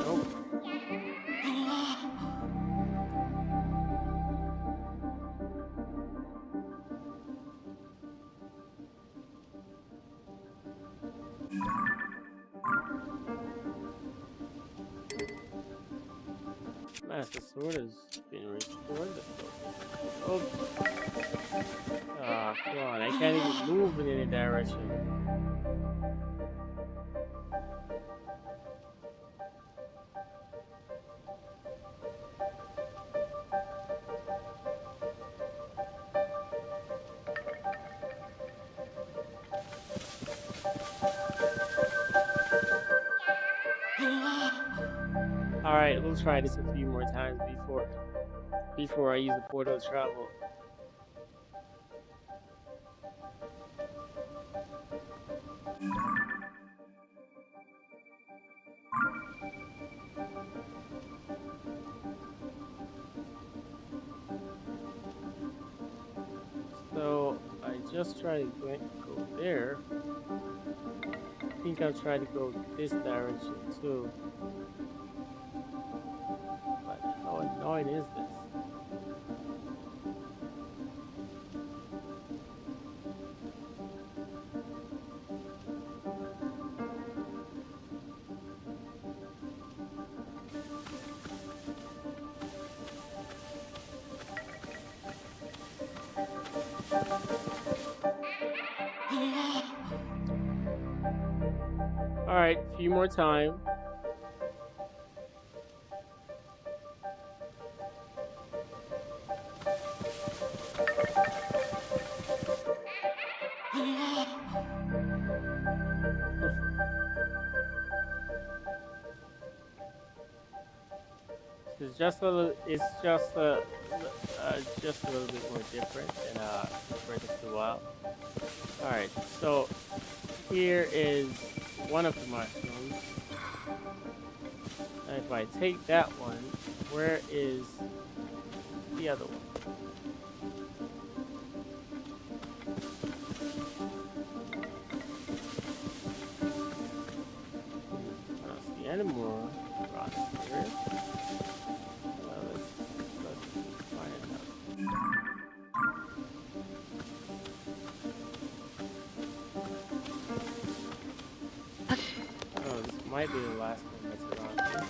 Nope. Master Sword has been restored. Let's go. Oops. Ah, come on. I can't even move in any direction. Alright, we'll try this a few more times before I use the portal travel. So I just tried to go there. I think I'll try to go this direction too. But how annoying is this? Alright, a few more time. It's just just a little bit more different than Breath of the Wild. All right, so here is one of the mushrooms. And if I take that one, where is the other one? I don't see any more rocks here. Let's find might be the last one that's around here.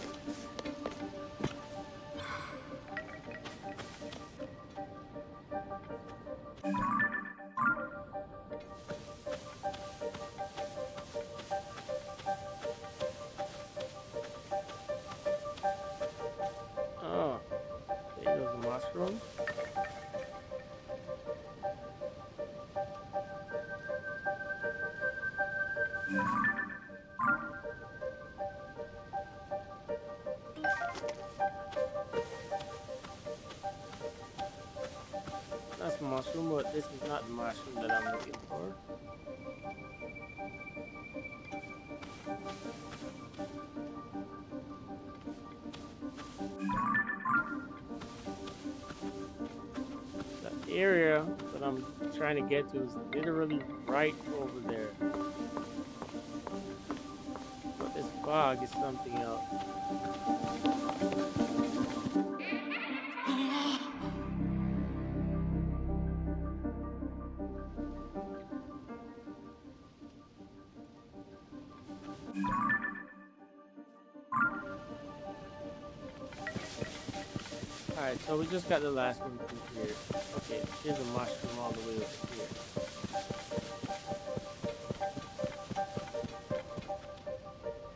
Oh, there goes a mushroom. That's a mushroom, but this is not the mushroom that I'm looking for. The area that I'm trying to get to is literally right over there. But this fog is something else. Alright, so we just got the last one through here. Okay, there's a mushroom all the way over here.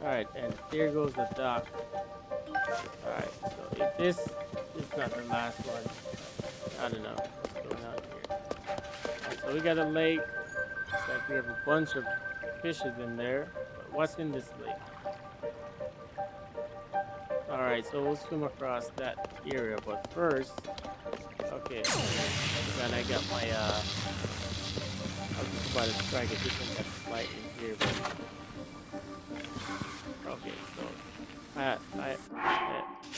Alright, and there goes the dock. Alright, so if this is not the last one, I don't know what's going on here. Alright, so we got a lake. Looks like we have a bunch of fishes in there. But what's in this lake? Alright, so we'll swim across that area, but first, okay, then I got my, I was just about to strike a different type of lightning here, but, okay, so, I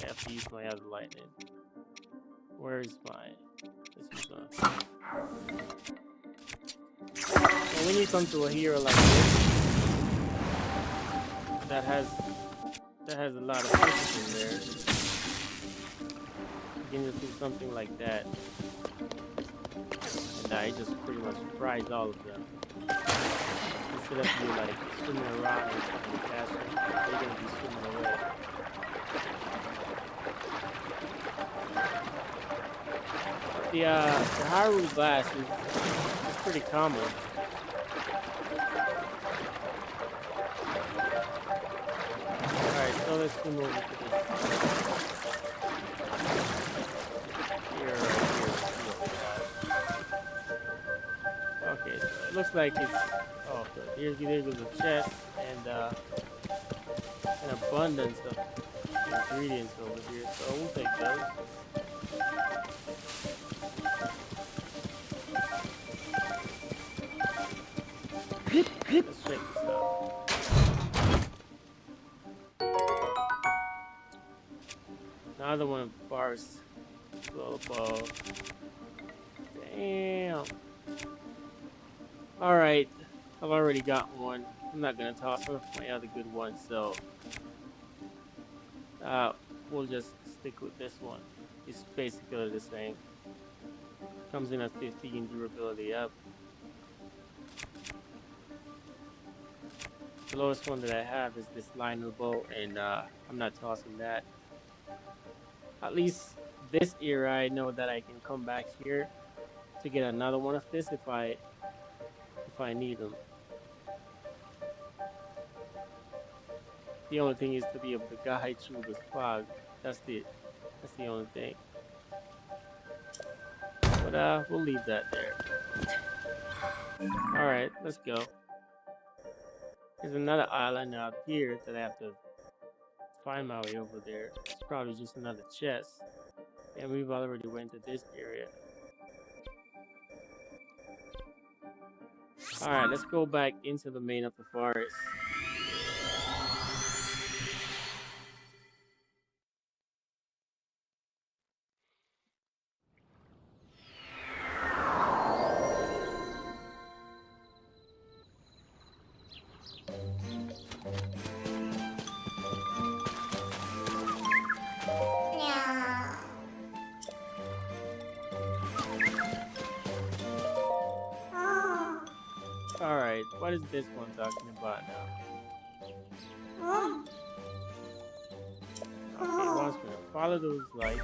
have to use my other lightning. Where is my, this is one. So when you come to a hero like this, that has a lot of fishes in there, you can just do something like that, and it just pretty much fries all of them. Instead of you like swimming around and trying to catch them, they're gonna be swimming away. The Haru Blast is pretty common. Alright, so let's swim over to this here, right here. Okay, so it looks like it's, oh, so there's a chest and an abundance of ingredients over here, so we'll take those. Let's check this out. Another one of the bars. Global. Damn. Alright. I've already got one. I'm not gonna toss off my other good one, so we'll just stick with this one. It's basically the same. Comes in at 15 durability up. The lowest one that I have is this Lionel bow, and I'm not tossing that. At least this era, I know that I can come back here to get another one of this if I need them. The only thing is to be able to guide through this fog. That's the only thing. But we'll leave that there. All right, let's go. There's another island out here that I have to find my way over there. It's probably just another chest. And we've already went to this area. Alright, let's go back into the main of the forest. Alright, what is this one talking about now? follow those lights.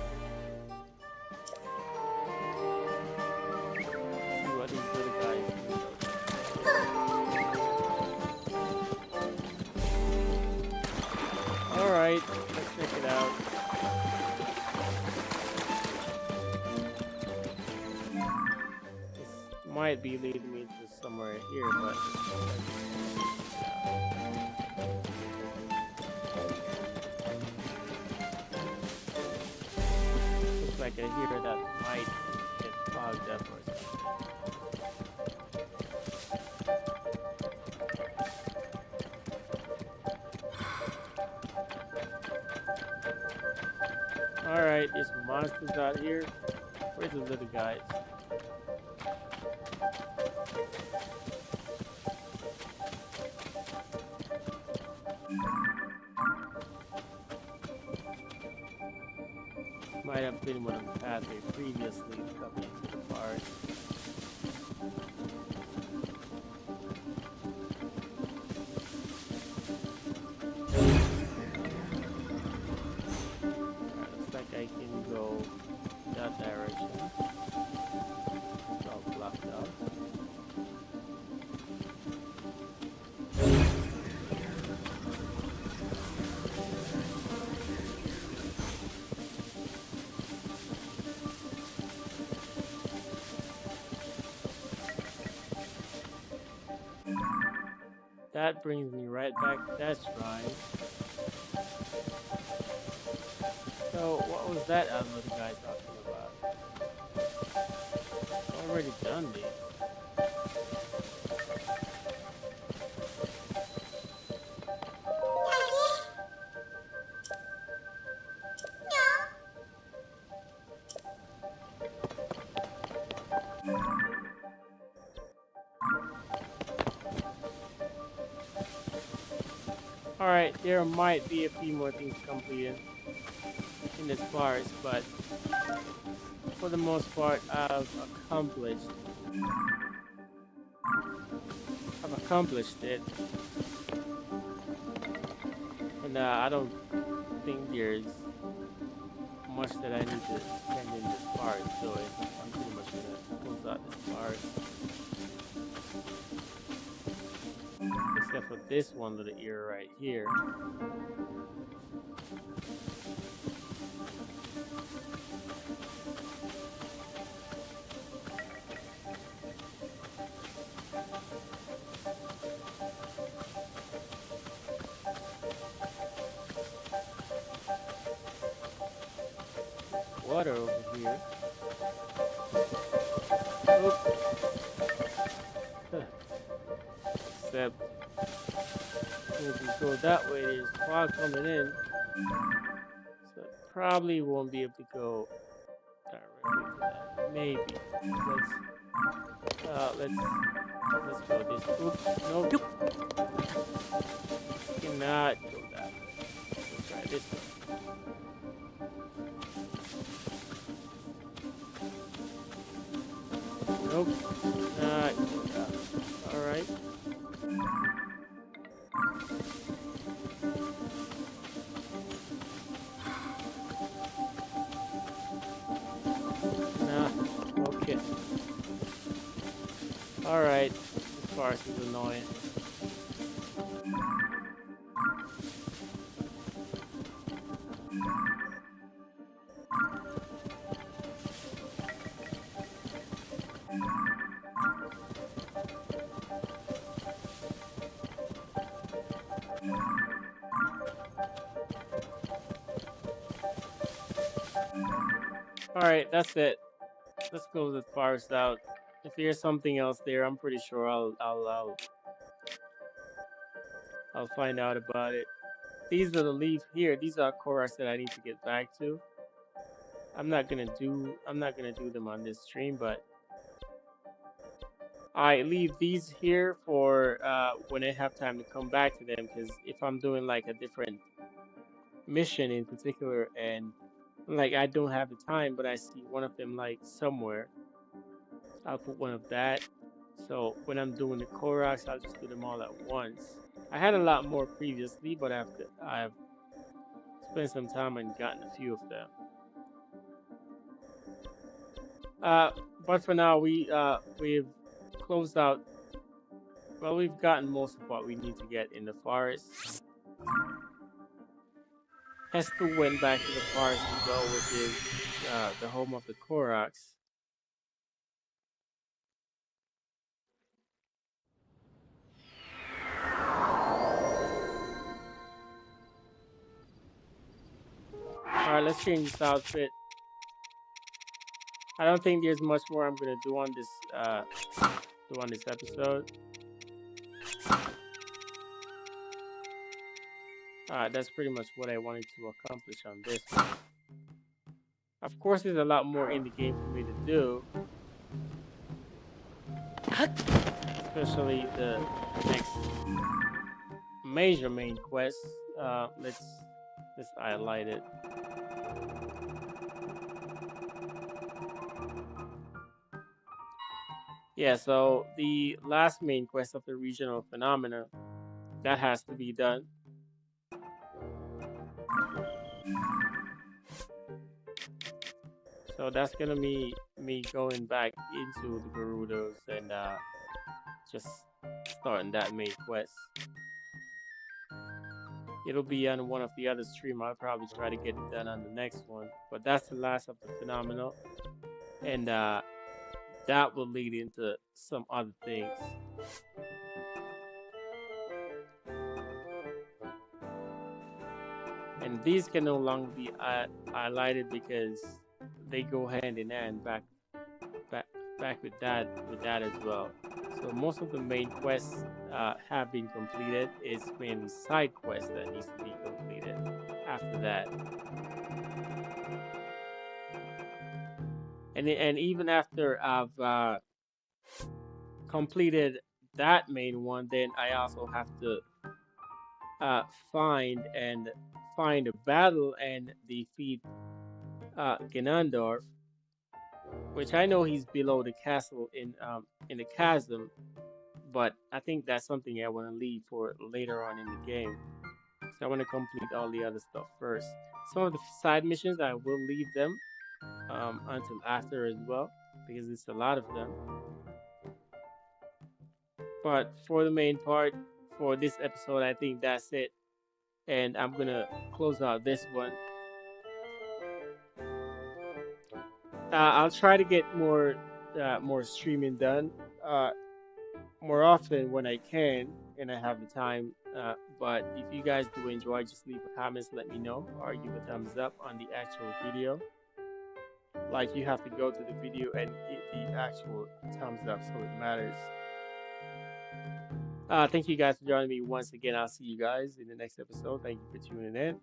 See what these little guys do though. Alright, let's check it out. This might be leading me to somewhere here, but looks like I hear that might get fogged up or something. Alright, there's some monsters out here. Where's the little guys? Might have been one of the pathway previously coming into the forest. Looks like I can go that direction. It's all blocked out. That brings me right back to that shrine. So, what was that other little guy talking about? I've already done these. Alright, there might be a few more things completed in this forest, but for the most part, I've accomplished it, and I don't think there's much that I need to spend in this forest doing. I'm pretty much gonna close out this forest, except for this one little area right here. Water over here. Oop. Except if we go that way, there's fog coming in, so I probably won't be able to go directly to that. Maybe. Let's go this. Oops. Nope. Cannot go that way. Let's try this one. Nope. Not go that way. Alright. Nah. Okay. Alright. This farce is annoying. Alright, that's it. Let's close this forest out. If there's something else there, I'm pretty sure I'll find out about it. These are the leaves here. These are Koras that I need to get back to. I'm not gonna do them on this stream, but I leave these here for when I have time to come back to them, because if I'm doing like a different mission in particular and like I don't have the time, but I see one of them like somewhere, I'll put one of that. So when I'm doing the Koraks, I'll just do them all at once. I had a lot more previously, but I've spent some time and gotten a few of them. But for now, we've closed out. Well, we've gotten most of what we need to get in the forest. Hester went back to the forest as well, which is the home of the Koraks. All right, let's change this outfit. I don't think there's much more I'm gonna do on this episode. That's pretty much what I wanted to accomplish on this one. Of course, there's a lot more in the game for me to do, especially the next major main quest. Let's highlight it. Yeah, so the last main quest of the regional phenomena that has to be done. So that's gonna be me going back into the Gerudos and just starting that main quest. It'll be on one of the other stream. I'll probably try to get it done on the next one. But that's the last of the phenomenal, and that will lead into some other things. And these can no longer be highlighted because they go hand in hand back with that as well. So most of the main quests have been completed. It's mainly side quests that needs to be completed after that. And even after I've completed that main one, then I also have to find a battle and defeat Ganondorf, which I know he's below the castle in the chasm, but I think that's something I want to leave for later on in the game. So I want to complete all the other stuff first. Some of the side missions I will leave them until after as well, because it's a lot of them. But for the main part, for this episode, I think that's it. And I'm gonna close out this one. I'll try to get more streaming done more often when I can and I have the time. But if you guys do enjoy, just leave a comment, let me know, or give a thumbs up on the actual video. Like, you have to go to the video and hit the actual thumbs up so it matters. Thank you guys for joining me once again. I'll see you guys in the next episode. Thank you for tuning in.